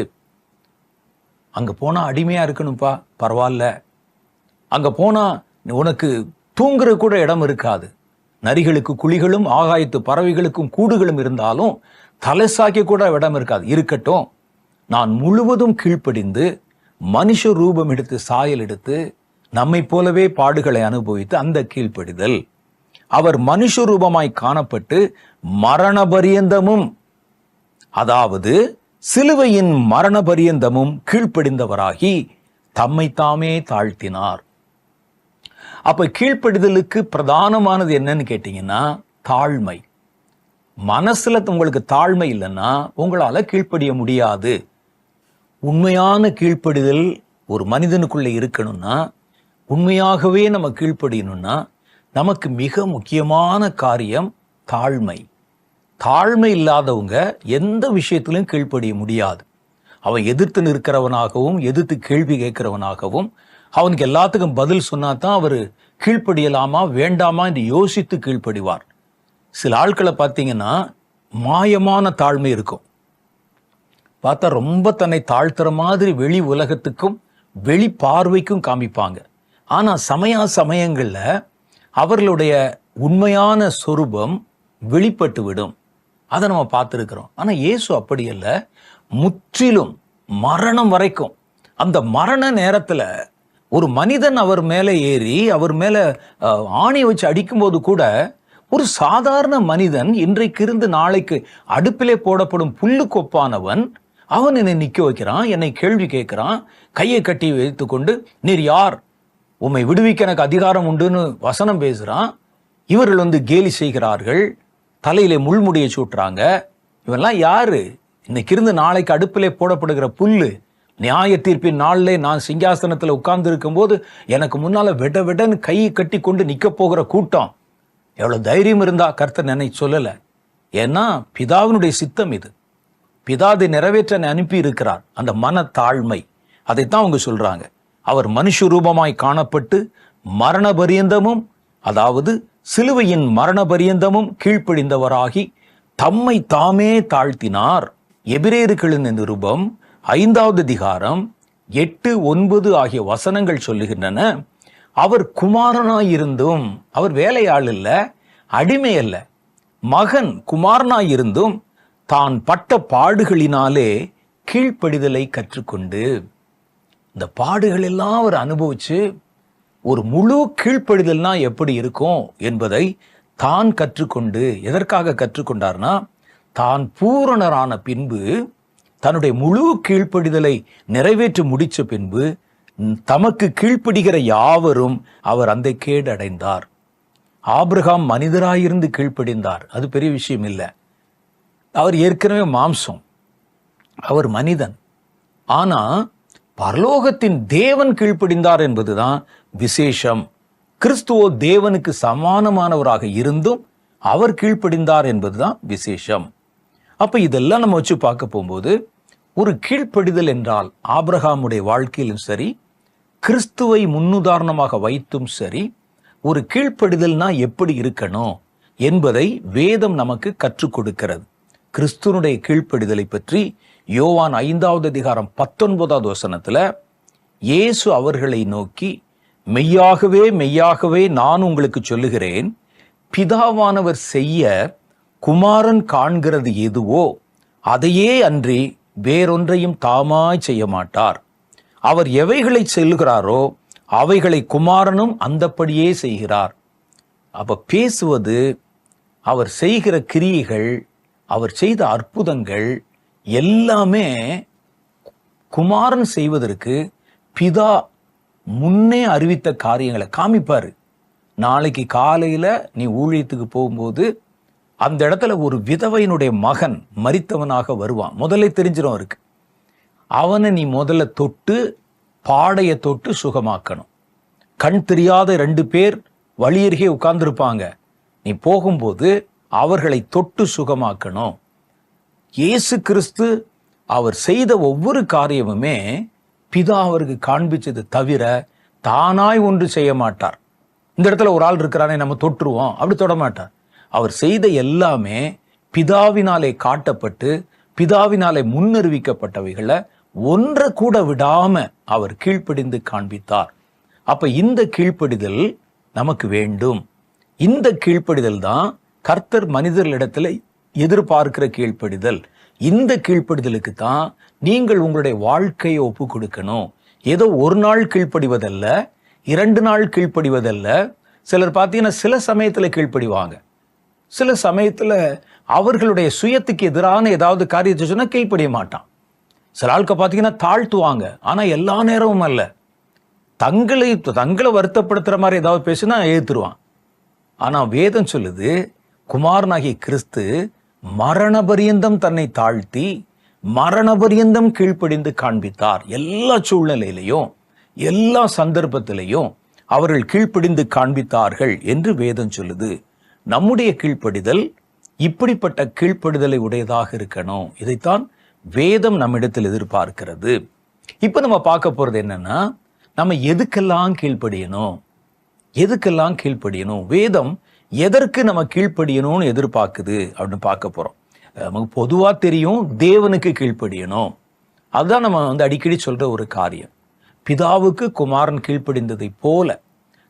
அங்க போனா அடிமையா இருக்கணும்பா, பரவாயில்ல, அங்க போனா உனக்கு தூங்குற கூட இடம் இருக்காது, நரிகளுக்கு குழிகளும் ஆகாயத்து பறவைகளுக்கும் கூடுகளும் இருந்தாலும் தலை சாய்க்க கூட இடம் இருக்காது, இருக்கட்டும், நான் முழுவதும் கீழ்ப்படிந்து மனுஷ ரூபம் எடுத்து சாயல் எடுத்து நம்மை போலவே பாடுகளை அனுபவித்து அந்த கீழ்ப்படிதல், அவர் மனுஷ ரூபமாய் காணப்பட்டு மரண பரியந்தமும், அதாவது சிலுவையின் மரண பரியந்தமும் கீழ்ப்படிந்தவராகி தம்மை தாமே தாழ்த்தினார். அப்ப கீழ்ப்படிதலுக்கு பிரதானமானது என்னன்னு கேட்டீங்கன்னா தாழ்மை. மனசுல உங்களுக்கு தாழ்மை இல்லைன்னா உங்களால கீழ்ப்படிய முடியாது. உண்மையான கீழ்ப்படிதல் ஒரு மனிதனுக்குள்ள இருக்கணும்னா, உண்மையாகவே நம்ம கீழ்ப்படியணும்னா, நமக்கு மிக முக்கியமான காரியம் தாழ்மை. தாழ்மை இல்லாதவங்க எந்த விஷயத்திலும் கீழ்ப்படிய முடியாது. அவன் எதிர்த்து நிற்கிறவனாகவும் எதிர்த்து கேள்வி கேட்கிறவனாகவும் அவனுக்கு எல்லாத்துக்கும் பதில் சொன்னாதான் அவர் கீழ்ப்படியலாமா வேண்டாமா என்று யோசித்து கீழ்ப்படிவார். சில ஆட்களை பார்த்தீங்கன்னா மாயமான தாழ்மை இருக்கும். பார்த்தா ரொம்ப தன்னை தாழ்த்துற மாதிரி வெளி உலகத்துக்கும் வெளி பார்வைக்கும் காமிப்பாங்க. ஆனா சமயங்கள்ல அவர்களுடைய உண்மையான சொரூபம் வெளிப்பட்டு விடும். அதை நம்ம பார்த்துருக்கிறோம். ஆனா இயேசு அப்படி அல்ல, முற்றிலும் மரணம் வரைக்கும். அந்த மரண நேரத்துல ஒரு மனிதன் அவர் மேல ஏறி அவர் மேல ஆணி வச்சு அடிக்கும்போது கூட ஒரு சாதாரண மனிதன் இன்றைக்கு இருந்து நாளைக்கு அடுப்பிலே போடப்படும் புல்லு கொப்பானவன் அவன் என்னை நிக்க வைக்கிறான், என்னை கேள்வி கேட்கிறான், கையை கட்டி வைத்துக்கொண்டு நீர் யார், உம்மை விடுவிக்க எனக்கு அதிகாரம் உண்டுன்னு வசனம் பேசுறான். இவர்கள் கேலி செய்கிறார்கள், தலையிலே முள்முடியை சூட்டுறாங்க. இவெல்லாம் யாரு? இன்னைக்கு இருந்து நாளைக்கு அடுப்பிலே போடப்படுகிற புல்லு. நியாய தீர்ப்பின் நாளிலே நான் சிங்காசனத்தில் உட்கார்ந்து இருக்கும் போது எனக்கு முன்னால வெட வெடன்னு கையை கட்டி கொண்டு நிக்க போகிற கூட்டம். எவ்வளவு தைரியம் இருந்தா கர்த்தர் என்னை சொல்லல. ஏன்னா பிதாவினுடைய சித்தம் இது. பிதா அதை நிறைவேற்ற அனுப்பி இருக்கிறார். அந்த மன தாழ்மை, அதைத்தான் அவங்க சொல்றாங்க. அவர் மனுஷ ரூபமாய் காணப்பட்டு மரண பரியந்தமும், அதாவது சிலுவையின் மரண பரியந்தமும் கீழ்ப்படிந்தவராகி தம்மை தாமே தாழ்த்தினார். எபிரேயர்களின் நிருபம் 5வது அதிகாரம் 8, 9 ஆகிய வசனங்கள் சொல்லுகின்றன. அவர் குமாரனாயிருந்தும், அவர் வேலையாள் இல்ல, அடிமை அல்ல, மகன் குமாரனாயிருந்தும் தான் பட்ட பாடுகளினாலே கீழ்ப்படிதலை கற்றுக்கொண்டு, இந்த பாடுகள் எல்லாம் அவர் அனுபவிச்சு ஒரு முழு கீழ்ப்படிதல்னா எப்படி இருக்கும் என்பதை தான் கற்றுக்கொண்டு, எதற்காக கற்றுக்கொண்டார்னா, தான் பூரணரான பின்பு, தன்னுடைய முழு கீழ்ப்படிதலை நிறைவேற்றி முடிச்ச பின்பு தமக்கு கீழ்ப்படுகிற யாவரும் அவர் அந்த கேடு அடைந்தார். ஆபிரகாம் மனிதராயிருந்து கீழ்ப்படிந்தார், அது பெரிய விஷயம் இல்லை. அவர் ஏற்கனவே மாம்சம், அவர் மனிதன். ஆனா பரலோகத்தின் தேவன் கீழ்ப்படிந்தார் என்பதுதான் விசேஷம். கிறிஸ்துவோ தேவனுக்கு சமானமானவராக இருந்தும் அவர் கீழ்ப்படிந்தார் என்பதுதான் விசேஷம். அப்ப இதெல்லாம் நம்ம வச்சு பார்க்க போகும்போது ஒரு கீழ்ப்படிதல் என்றால் ஆபிரகாமுடைய வாழ்க்கையிலும் சரி, கிறிஸ்துவை முன்னுதாரணமாக வைத்தும் சரி, ஒரு கீழ்ப்படிதல்னா எப்படி இருக்கணும் என்பதை வேதம் நமக்கு கற்றுக் கொடுக்கிறது. கிறிஸ்துவனுடைய கீழ்ப்படிதலை பற்றி யோவான் 5வது அதிகாரம் 19வது வசனத்துல இயேசு அவர்களை நோக்கி, மெய்யாகவே மெய்யாகவே நான் உங்களுக்கு சொல்லுகிறேன், பிதாவானவர் செய்ய குமாரன் காண்கிறது எதுவோ அதையே அன்றி வேறொன்றையும் தாமாய் செய்ய மாட்டார். அவர் எவைகளை செல்லுகிறாரோ அவைகளை குமாரனும் அந்தப்படியே செய்கிறார். அப்ப பேசுவது, அவர் செய்கிற கிரியைகள், அவர் செய்த அற்புதங்கள் எல்லாமே குமாரன் செய்வதற்கு பிதா முன்னே அறிவித்த காரியங்களை காமிப்பாரு. நாளைக்கு காலையில நீ ஊழியத்துக்கு போகும்போது அந்த இடத்துல ஒரு விதவையினுடைய மகன் மரித்தவனாக வருவான். முதல்ல தெரிஞ்சிடும் அவருக்கு. அவனை நீ முதல்ல தொட்டு பாடைய தொட்டு சுகமாக்கணும். கண் தெரியாத 2 பேர் வழியருகே உட்கார்ந்துருப்பாங்க. நீ போகும்போது அவர்களை தொட்டு சுகமாக்கணும். இயேசு கிறிஸ்து அவர் செய்த ஒவ்வொரு காரியமுமே பிதா அவருக்கு காண்பிச்சது தவிர தானாய் ஒன்று செய்ய மாட்டார். இந்த இடத்துல ஒரு ஆள் இருக்கிறானே நம்ம தொட்டுருவோம், அப்படி தொட மாட்டார். அவர் செய்த எல்லாமே பிதாவினாலே காட்டப்பட்டு பிதாவினாலே முன்னறிவிக்கப்பட்டவைகளை ஒன்றை கூட விடாம அவர் கீழ்ப்படிந்து காண்பித்தார். அப்ப இந்த கீழ்ப்படிதல் நமக்கு வேண்டும். இந்த கீழ்ப்படிதல் தான் கர்த்தர் மனிதர்களிடத்துல எதிர்பார்க்கிற கீழ்ப்படிதல். இந்த கீழ்ப்படிதலுக்கு தான் நீங்கள் உங்களுடைய வாழ்க்கையை ஒப்பு கொடுக்கணும். ஏதோ ஒரு நாள் கீழ்ப்படிவதல்ல, 2 நாள் கீழ்ப்படிவதல்ல. சிலர் பார்த்தீங்கன்னா சில சமயத்துல கீழ்ப்படிவாங்க, சில சமயத்துல அவர்களுடைய சுயத்துக்கு எதிரான ஏதாவது காரியத்தை சொன்னா கீழ்ப்படிய மாட்டான். சில ஆட்க பார்த்தீங்கன்னா தாழ்த்துவாங்க, ஆனா எல்லா நேரமும் அல்ல. தங்களை வருத்தப்படுத்துற மாதிரி ஏதாவது பேசினா ஏத்துருவான். ஆனா வேதம் சொல்லுது, குமாரனாகிய கிறிஸ்து மரண பரியந்தம் தன்னை தாழ்த்தி மரண பரியந்தம் கீழ்ப்படிந்து காண்பித்தார். எல்லா சூழ்நிலையிலையும் எல்லா சந்தர்ப்பத்திலையும் அவர்கள் கீழ்ப்படிந்து காண்பித்தார்கள் என்று வேதம் சொல்லுது. நம்முடைய கீழ்ப்படிதல் இப்படிப்பட்ட கீழ்ப்படிதலை உடையதாக இருக்கணும். இதைத்தான் வேதம் நம்மிடத்தில் எதிர்பார்க்கிறது. இப்ப நம்ம பார்க்க போறது என்னன்னா, நம்ம எதுக்கெல்லாம் கீழ்ப்படியணும், எதுக்கெல்லாம் கீழ்ப்படியணும், வேதம் எதற்கு நம்ம கீழ்ப்படியணும்னு எதிர்பார்க்குது அப்படின்னு பார்க்க போறோம். நமக்கு பொதுவா தெரியும் தேவனுக்கு கீழ்ப்படியணும். அதுதான் நம்ம அடிக்கடி சொல்ற ஒரு காரியம். பிதாவுக்கு குமாரன் கீழ்ப்படிந்ததை போல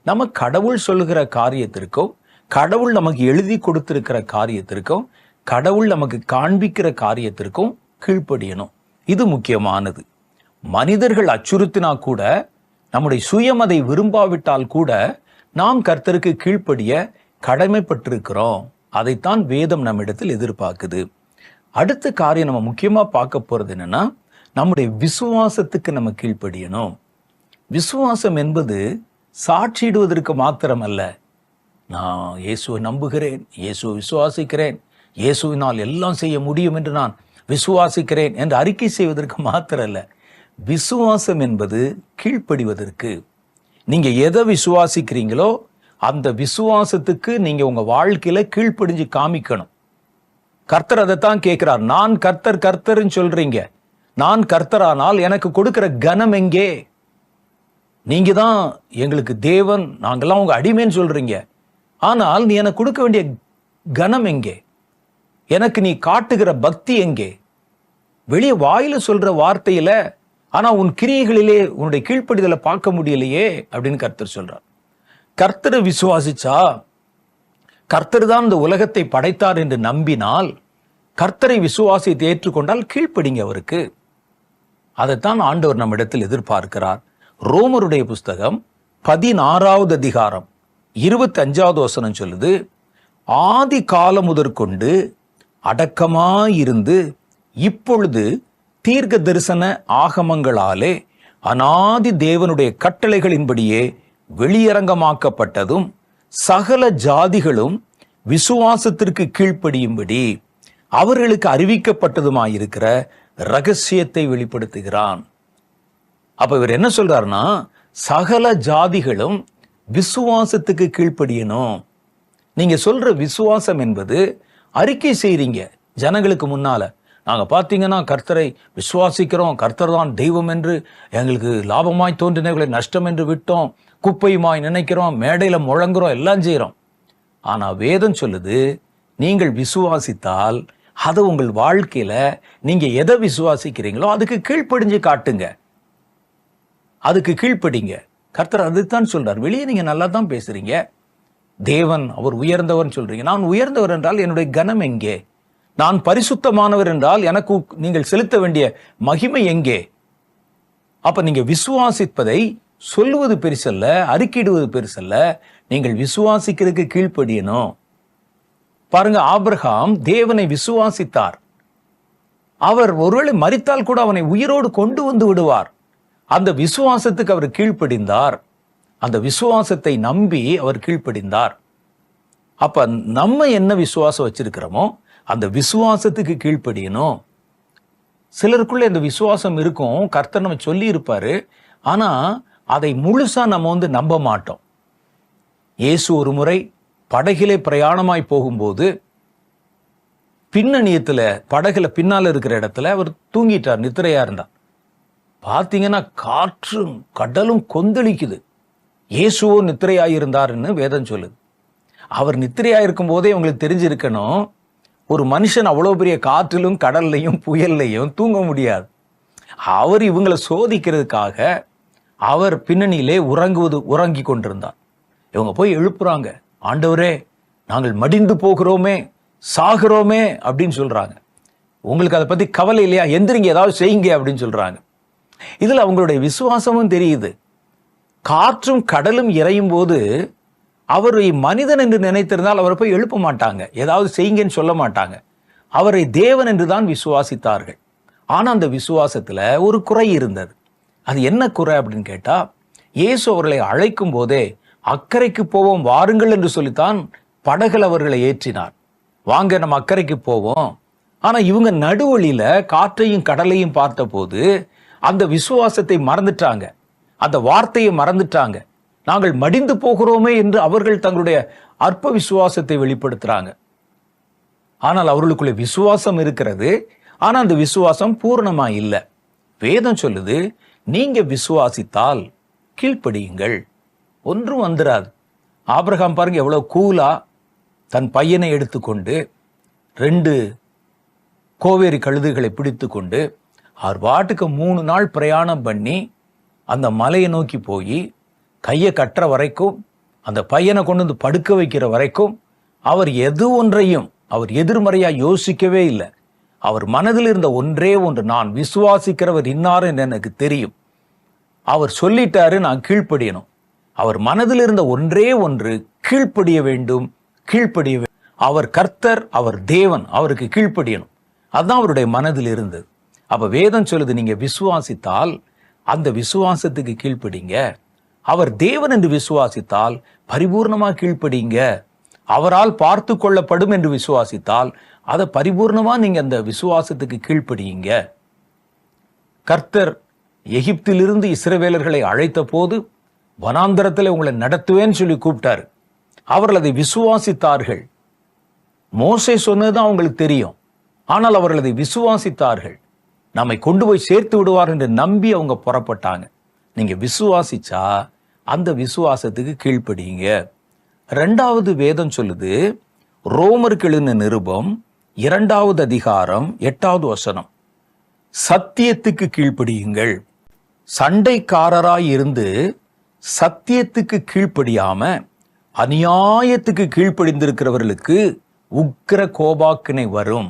நம்ம கடவுள் சொல்லுகிற காரியத்திற்கும் கடவுள் நமக்கு எழுதி கொடுத்திருக்கிற காரியத்திற்கும் கடவுள் நமக்கு காண்பிக்கிற காரியத்திற்கும் கீழ்ப்படியணும். இது முக்கியமானது. மனிதர்கள் அச்சுறுத்தினா கூட, நம்முடைய சுயம் அதை விரும்பாவிட்டால் கூட நாம் கர்த்தருக்கு கீழ்ப்படிய கடமைப்பட்டிருக்கிறோம். அதைத்தான் வேதம் நம்மிடத்தில் எதிர்பார்க்குது. அடுத்த காரியம் நம்ம முக்கியமா பார்க்க போறது என்னன்னா, நம்முடைய விசுவாசத்துக்கு நம்ம கீழ்ப்படியணும். விசுவாசம் என்பது சாட்சியிடுவதற்கு மாத்திரமல்ல. நான் இயேசுவை நம்புகிறேன், இயேசுவை விசுவாசிக்கிறேன், இயேசுவினால் எல்லாம் செய்ய முடியும் என்று நான் விசுவாசிக்கிறேன் என்று அறிக்கை செய்வதற்கு மாத்திரம் அல்ல. விசுவாசம் என்பது கீழ்ப்படிவதற்கு. நீங்க எதை விசுவாசிக்கிறீங்களோ அந்த விசுவாசத்துக்கு நீங்க உங்க வாழ்க்கையில கீழ்ப்படிஞ்சு காமிக்கணும். கர்த்தர் அதைத்தான் கேட்கிறார். நான் கர்த்தர் கர்த்தர்ன்னு சொல்றீங்க, நான் கர்த்தரானால் எனக்கு கொடுக்கிற கனம் எங்கே? நீங்க தான் எங்களுக்கு தேவன், நாங்கெல்லாம் உங்க அடிமைன்னு சொல்றீங்க. ஆனால் நீ எனக்கு கொடுக்க வேண்டிய கனம் எங்கே? எனக்கு நீ காட்டுகிற பக்தி எங்கே? வெளியே வாயில சொல்ற வார்த்தையில, ஆனா உன் கிரியைகளிலே உன்னுடைய கீழ்ப்படிதலை பார்க்க முடியலையே அப்படின்னு கர்த்தர் சொல்றார். கர்த்தரை விசுவாசிச்சா, கர்த்தர் தான் இந்த உலகத்தை படைத்தார் என்று நம்பினால், கர்த்தரை விசுவாசித்து ஏற்றுக்கொண்டால் கீழ்ப்படிங்க அவருக்கு. அதைத்தான் ஆண்டவர் நம்மிடத்தில் எதிர்பார்க்கிறார். ரோமருடைய புஸ்தகம் 16வது அதிகாரம் 25வது வசனம் சொல்லுது, ஆதி காலம் முதற்கொண்டு அடக்கமாயிருந்து இப்பொழுது தீர்க்க தரிசன ஆகமங்களாலே அநாதி தேவனுடைய கட்டளைகளின்படியே வெளியரங்கமாக்கப்பட்டதும் சகல ஜாதிகளும் விசுவாசத்திற்கு கீழ்ப்படியும்படி அவர்களுக்கு அறிவிக்கப்பட்டதுமாயிருக்கிற ரகசியத்தை வெளிப்படுத்துகிறான். அப்ப இவர் என்ன சொல்றாருன்னா, சகல ஜாதிகளும் விசுவாசத்துக்கு கீழ்ப்படியணும். நீங்க சொல்ற விசுவாசம் என்பது அறிக்கை செய்றீங்க ஜனங்களுக்கு முன்னால. நாங்க பாத்தீங்கன்னா கர்த்தரை விசுவாசிக்கிறோம், கர்த்தர் தான் தெய்வம் என்று எங்களுக்கு லாபமாய் தோன்றினவர்களை நஷ்டம் என்று விட்டோம், குப்பையுமாய் நினைக்கிறோம், மேடையில முழங்குறோம், எல்லாம் செய்யறோம். ஆனா வேதம் சொல்லுது, நீங்கள் விசுவாசித்தால் அதை உங்கள் வாழ்க்கையில நீங்க எதை விசுவாசிக்கிறீங்களோ அதுக்கு கீழ்ப்படிஞ்சு காட்டுங்க, அதுக்கு கீழ்ப்படிங்க. கர்த்தர் அதுதான் சொல்றார். வெளியே நீங்க நல்லா தான் பேசுறீங்க, தேவன் அவர் உயர்ந்தவர் சொல்றீங்க. நான் உயர்ந்தவர் என்றால் என்னுடைய கனம் எங்கே? நான் பரிசுத்தமானவர் என்றால் எனக்கு நீங்கள் செலுத்த வேண்டிய மகிமை எங்கே? அப்ப நீங்க விசுவாசிப்பதை சொல்லுவது பெருசல்ல, அறிக்கையிடுவது பெருசல்ல, நீங்கள் விசுவாசிக்கிறதுக்கு கீழ்ப்படியணும். பாருங்க, ஆபிரகாம் தேவனை விசுவாசித்தார். அவர் ஒருவேளை மரித்தால் கூட அவனை உயிரோடு கொண்டு வந்து விடுவார். அந்த விசுவாசத்துக்கு அவர் கீழ்ப்படிந்தார். அந்த விசுவாசத்தை நம்பி அவர் கீழ்ப்படிந்தார். அப்ப நம்ம என்ன விசுவாசம் வச்சிருக்கிறோமோ அந்த விசுவாசத்துக்கு கீழ்ப்படியணும். சிலருக்குள்ள இந்த விசுவாசம் இருக்கும், கர்த்தர் நம்ம சொல்லி இருப்பாரு, ஆனா அதை முழுசா நம்ம நம்ப மாட்டோம். இயேசு ஒரு முறை படகிலே பிரயாணமாய் போகும்போது பின்னணியத்துல படகுல பின்னால இருக்கிற இடத்துல அவர் தூங்கிட்டார், நித்திரையா இருந்தார். பார்த்தீங்கன்னா காற்றும் கடலும் கொந்தளிக்குது. இயேசுவோ நித்திரையாயிருந்தாருன்னு வேதம் சொல்லுது. அவர் நித்திரையாயிருக்கும் போதே உங்களுக்கு தெரிஞ்சிருக்கணும், ஒரு மனுஷன் அவ்வளவு பெரிய காற்றிலும் கடல்லையும் புயல்லையும் தூங்க முடியாது. அவர் இவங்களை சோதிக்கிறதுக்காக அவர் பின்னணியிலே உறங்கி கொண்டிருந்தார். இவங்க போய் எழுப்புறாங்க, ஆண்டவரே நாங்கள் மடிந்து போகிறோமே, சாகிறோமே அப்படின்னு சொல்றாங்க. உங்களுக்கு அதை பத்தி கவலை இல்லையா? எந்திரிங்க, ஏதாவது செய்யுங்க அப்படின்னு சொல்றாங்க. இதுல அவங்களுடைய விசுவாசமும் தெரியுது. காற்றும் கடலும் இறையும் போது அவரை மனிதன் என்று நினைத்திருந்தால் அவரை போய் எழுப்ப மாட்டாங்க, ஏதாவது செய்யுங்கன்னு சொல்ல மாட்டாங்க. அவரை தேவன் என்று தான் விசுவாசித்தார்கள். ஆனா அந்த விசுவாசத்துல ஒரு குறை இருந்தது. அது என்ன குறை அப்படின்னு கேட்டா, இயேசு அவர்களை அழைக்கும் போதே அக்கறைக்கு போவோம் வாருங்கள் என்று சொல்லித்தான் படகுல அவர்களை ஏற்றினார். வாங்க நம்ம அக்கறைக்கு போவோம். ஆனா இவங்க நடுவழியில காற்றையும் கடலையும் பார்த்த போது அந்த விசுவாசத்தை மறந்துட்டாங்க, அந்த வார்த்தையை மறந்துட்டாங்க. நாங்கள் மடிந்து போகிறோமே என்று அவர்கள் தங்களுடைய அற்ப விசுவாசத்தை வெளிப்படுத்துறாங்க. ஆனால் அவர்களுக்குள்ள விசுவாசம் இருக்கிறது. ஆனா அந்த விசுவாசம் பூரணமா இல்லை. வேதம் சொல்லுது, நீங்க விசுவாசித்தால் கீழ்ப்படியுங்கள், ஒன்றும் வந்துராது. ஆபிரகாம் பாருங்க எவ்வளவு கூலா தன் பையனை எடுத்துக்கொண்டு 2 கோவேரி கழுதுகளை பிடித்து கொண்டு அவர் பாட்டுக்கு 3 நாள் பிரயாணம் பண்ணி அந்த மலையை நோக்கி போய் கையை கட்டுற வரைக்கும், அந்த பையனை கொண்டு வந்து படுக்க வைக்கிற வரைக்கும் அவர் எது ஒன்றையும் அவர் எதிர்மறையா யோசிக்கவே இல்லை. அவர் மனதில் இருந்த ஒன்றே ஒன்று, நான் விசுவாசிக்கிறவர் இன்னார் என்று எனக்கு தெரியும். அவர் சொல்லிட்டாரு, நான் கீழ்ப்படியணும். அவர் மனதில் இருந்த ஒன்றே ஒன்று, கீழ்ப்படிய வேண்டும், கீழ்ப்படிய வேண்டும். அவர் கர்த்தர், அவர் தேவன், அவருக்கு கீழ்ப்படியணும். அதுதான் அவருடைய மனதில் இருந்தது. அப்ப வேதம் சொல்லுது, நீங்க விசுவாசித்தால் அந்த விசுவாசத்துக்கு கீழ்ப்படிங்க. அவர் தேவன் என்று விசுவாசித்தால் பரிபூர்ணமா கீழ்ப்படிங்க. அவரால் பார்த்து கொள்ளப்படும் என்று விசுவாசித்தால் அதை பரிபூர்ணமா நீங்க அந்த விசுவாசத்துக்கு கீழ்ப்படியுங்க. கர்த்தர் எகிப்திலிருந்து இஸ்ரவேலர்களை அழைத்த போது வனாந்தரத்தில் உங்களை நடத்துவேன்னு சொல்லி கூப்பிட்டாரு. அவர்கள் அதை விசுவாசித்தார்கள். மோசே சொன்னதுதான் அவங்களுக்கு தெரியும், ஆனால் அவர்கள் அதை விசுவாசித்தார்கள். நம்மை கொண்டு போய் சேர்த்து விடுவார் என்று நம்பி அவங்க புறப்பட்டாங்க. நீங்க விசுவாசிச்சா அந்த விசுவாசத்துக்கு கீழ்ப்படியுங்க. 2வது வேதம் சொல்லுது, ரோமருக்கு எழுதின நிருபம் 2வது அதிகாரம் 8வது வசனம், சத்தியத்துக்கு கீழ்ப்படியுங்கள். சண்டைக்காரராய் இருந்து சத்தியத்துக்கு கீழ்ப்படியாம அநியாயத்துக்கு கீழ்ப்படிந்திருக்கிறவர்களுக்கு உக்கிர கோபாக்கினை வரும்.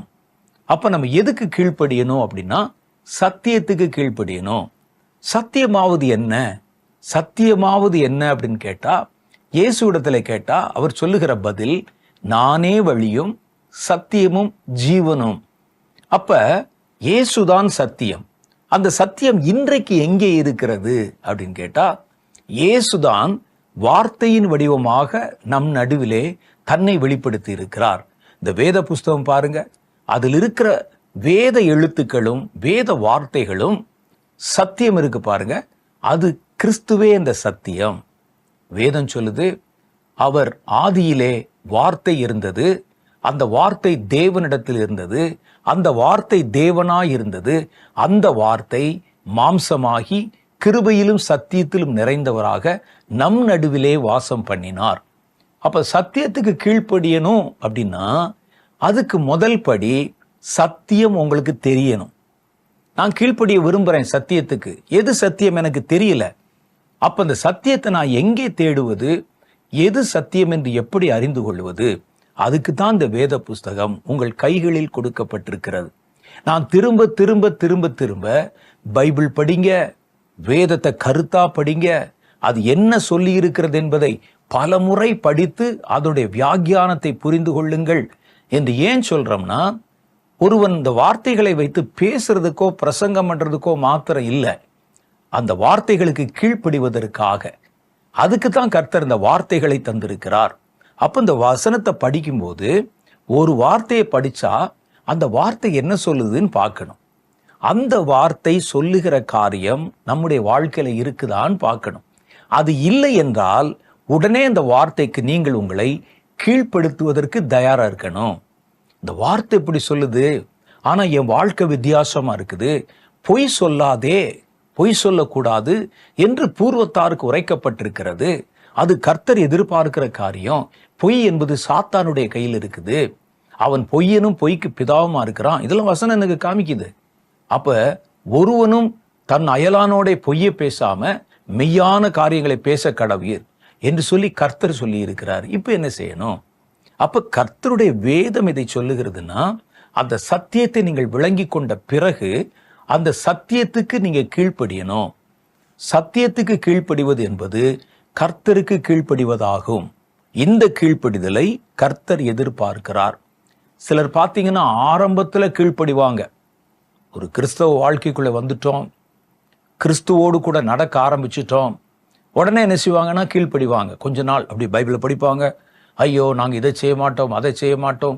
அப்ப நம்ம எதுக்கு கீழ்ப்படியணும் அப்படின்னா, சத்தியத்துக்கு கீழ்ப்படியணும். சத்தியமாவது என்ன? சத்தியமாவது என்ன அப்படின்னு கேட்டா, இயேசுவிடத்துல கேட்டா அவர் சொல்லுகிற பதில், நானே வழியும் சத்தியமும் ஜீவனும். அப்ப இயேசுதான் சத்தியம். அந்த சத்தியம் இன்றைக்கு எங்கே இருக்கிறது அப்படின்னு கேட்டா, இயேசுதான் வார்த்தையின் வடிவமாக நம் நடுவிலே தன்னை வெளிப்படுத்தி இருக்கிறார். இந்த வேத புஸ்தகம் பாருங்க, அதில் இருக்கிற வேத எழுத்துக்களும் வேத வார்த்தைகளும் சத்தியம் இருக்கு பாருங்க, அது கிறிஸ்துவே இந்த சத்தியம். வேதம் சொல்லுது, அவர் ஆதியிலே வார்த்தை இருந்தது, அந்த வார்த்தை தேவனிடத்தில் இருந்தது, அந்த வார்த்தை தேவனாய் இருந்தது, அந்த வார்த்தை மாம்சமாகி கிருபையிலும் சத்தியத்திலும் நிறைந்தவராக நம் நடுவிலே வாசம் பண்ணினார். அப்ப சத்தியத்துக்கு கீழ்ப்படியணும் அப்படின்னா அதுக்கு முதல் படி சத்தியம் உங்களுக்கு தெரியணும். நான் கீழ்ப்படிய விரும்புறேன் சத்தியத்துக்கு, எது சத்தியம் எனக்கு தெரியல. அப்ப அந்த சத்தியத்தை நான் எங்கே தேடுவது, எது சத்தியம் என்று எப்படி அறிந்து கொள்வது? அதுக்கு தான் இந்த வேத புஸ்தகம் உங்கள் கைகளில் கொடுக்கப்பட்டிருக்கிறது. நான் திரும்ப திரும்ப திரும்ப திரும்ப பைபிள் படிங்க, வேதத்தை கருத்தா படிங்க, அது என்ன சொல்லி இருக்கிறது என்பதை பல முறை படித்து அதனுடைய வியாக்கியானத்தை புரிந்து கொள்ளுங்கள் என்று ஏன் சொல்றோம்னா, ஒருவன் இந்த வார்த்தைகளை வைத்து பேசுறதுக்கோ பிரசங்கம் பண்றதுக்கோ மாத்திரம் இல்லை, அந்த வார்த்தைகளுக்கு கீழ்ப்படிவதற்காக. அதுக்கு தான் கர்த்தர் இந்த வார்த்தைகளை தந்திருக்கிறார். அப்ப இந்த வசனத்தை படிக்கும்போது ஒரு வார்த்தையை படிச்சா அந்த வார்த்தை என்ன சொல்லுதுன்னு பார்க்கணும். அந்த வார்த்தை சொல்லுகிற காரியம் நம்முடைய வாழ்க்கையில இருக்குதான்னு பார்க்கணும். அது இல்லை என்றால் உடனே அந்த வார்த்தைக்கு நீங்கள் உங்களை கீழ்ப்படுத்துவதற்கு தயாரா இருக்கணும். இந்த வார்த்தை இப்படி சொல்லுது, ஆனா என் வாழ்க்கை வித்தியாசமா இருக்குது, பொய் சொல்லாதே, பொய் சொல்லக்கூடாது என்று பூர்வத்தாருக்கு உரைக்கப்பட்டிருக்கிறது. அது கர்த்தர் எதிர்பார்க்கிற காரியம். பொய் என்பது சாத்தானுடைய கையில் இருக்குது. அவன் பொய்யனும் பொய்க்கு பிதாவுமா இருக்கிறான். இதெல்லாம் வசனம் எனக்கு காமிக்குது. அப்ப ஒருவனும் தன் அயலானோட பொய்யை பேசாம மெய்யான காரியங்களை பேச கடவீர் என்று சொல்லி கர்த்தர் சொல்லி இருக்கிறார். இப்ப என்ன செய்யணும்? அப்ப கர்த்தருடைய வேதம் இதை சொல்லுகிறதுனா, அந்த சத்தியத்தை நீங்கள் விளங்கி கொண்ட பிறகு அந்த சத்தியத்துக்கு நீங்க கீழ்ப்படியணும். சத்தியத்துக்கு கீழ்ப்படிவது என்பது கர்த்தருக்கு கீழ்ப்படிவதாகும். இந்த கீழ்ப்படிதலை கர்த்தர் எதிர்பார்க்கிறார். சிலர் பார்த்தீங்கன்னா ஆரம்பத்தில் கீழ்ப்படிவாங்க. ஒரு கிறிஸ்தவ வாழ்க்கைக்குள்ள வந்துட்டோம், கிறிஸ்துவோடு கூட நடக்க ஆரம்பிச்சிட்டோம், உடனே என்ன செய்வாங்கன்னா கீழ்ப்படிவாங்க. கொஞ்ச நாள் அப்படி பைபிளை படிப்பாங்க. ஐயோ நாங்கள் இதை செய்ய மாட்டோம், அதை செய்ய மாட்டோம்,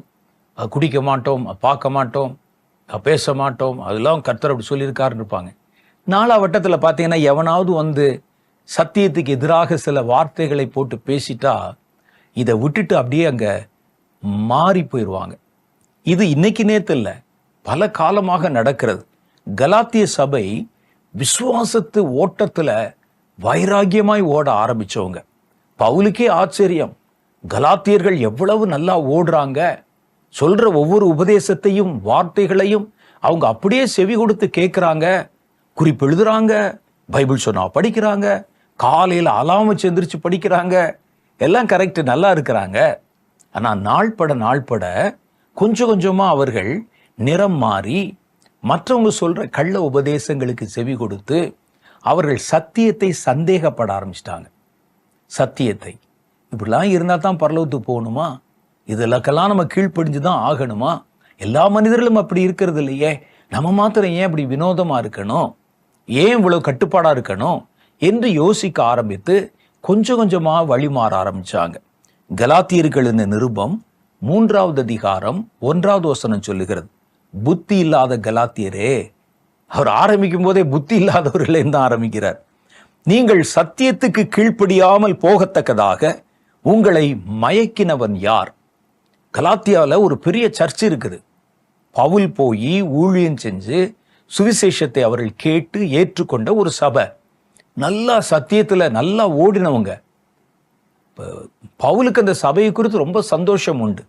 குடிக்க மாட்டோம், பார்க்க மாட்டோம், பேச மாட்டோம், அதெல்லாம் கர்த்தர் அப்படி சொல்லியிருக்காருன்னு இருப்பாங்க. நாலாவட்டத்தில் பார்த்தீங்கன்னா எவனாவது வந்து சத்தியத்துக்கு எதிராக சில வார்த்தைகளை போட்டு பேசிட்டா இதை விட்டுட்டு அப்படியே அங்கே மாறி போயிடுவாங்க. இது இன்னைக்கு நேத்து இல்லை, பல காலமாக நடக்கிறது. கலாத்திய சபை விசுவாசத்து ஓட்டத்தில் வைராகியமாய் ஓட ஆரம்பிச்சவங்க. பவுலுக்கே ஆச்சரியம், கலாத்தியர்கள் எவ்வளவு நல்லா ஓடுறாங்க, சொல்ற ஒவ்வொரு உபதேசத்தையும் வார்த்தைகளையும் அவங்க அப்படியே செவி கொடுத்து கேட்குறாங்க, குறிப்பு எழுதுறாங்க, பைபிள் சொன்னா படிக்கிறாங்க, காலையில் அலாம எந்திரிச்சு படிக்கிறாங்க, எல்லாம் கரெக்ட், நல்லா இருக்கிறாங்க. ஆனால் நாள்பட கொஞ்சம் கொஞ்சமா அவர்கள் நிறம் மாறி மற்றவங்க சொல்ற கள்ள உபதேசங்களுக்கு செவி கொடுத்து அவர்கள் சத்தியத்தை சந்தேகப்பட ஆரம்பிச்சிட்டாங்க. சத்தியத்தை இப்படிலாம் இருந்தால் தான் பரலோகத்துக்கு போகணுமா? இதெல்லாம் நம்ம கீழ்ப்படிஞ்சுதான் ஆகணுமா? எல்லா மனிதர்களும் அப்படி இருக்கிறது இல்லையே, நம்ம மாத்திரம் ஏன் அப்படி வினோதமா இருக்கணும், ஏன் இவ்வளவு கட்டுப்பாடா இருக்கணும் என்று யோசிக்க ஆரம்பித்து கொஞ்சம் கொஞ்சமா வழிமாற ஆரம்பிச்சாங்க. கலாத்தியர்களின் நிருபம் 3வது அதிகாரம் 1வது வசனம் சொல்லுகிறது, புத்தி இல்லாத கலாத்தியரே. அவர் ஆரம்பிக்கும் போதே புத்தி இல்லாதவர்களே தான் ஆரம்பிக்கிறார். நீங்கள் சத்தியத்துக்கு கீழ்ப்படியாமல் போகத்தக்கதாக உங்களை மயக்கினவன் யார்? கலாத்தியாவில் ஒரு பெரிய சர்ச் இருக்குது. பவுல் போய் ஊழியம் செஞ்சு சுவிசேஷத்தை அவர்கள் கேட்டு ஏற்றுக்கொண்ட ஒரு சபை, நல்லா சத்தியத்தில் நல்லா ஓடினவங்க. பவுலுக்கு அந்த சபையை குறித்து ரொம்ப சந்தோஷம் உண்டு.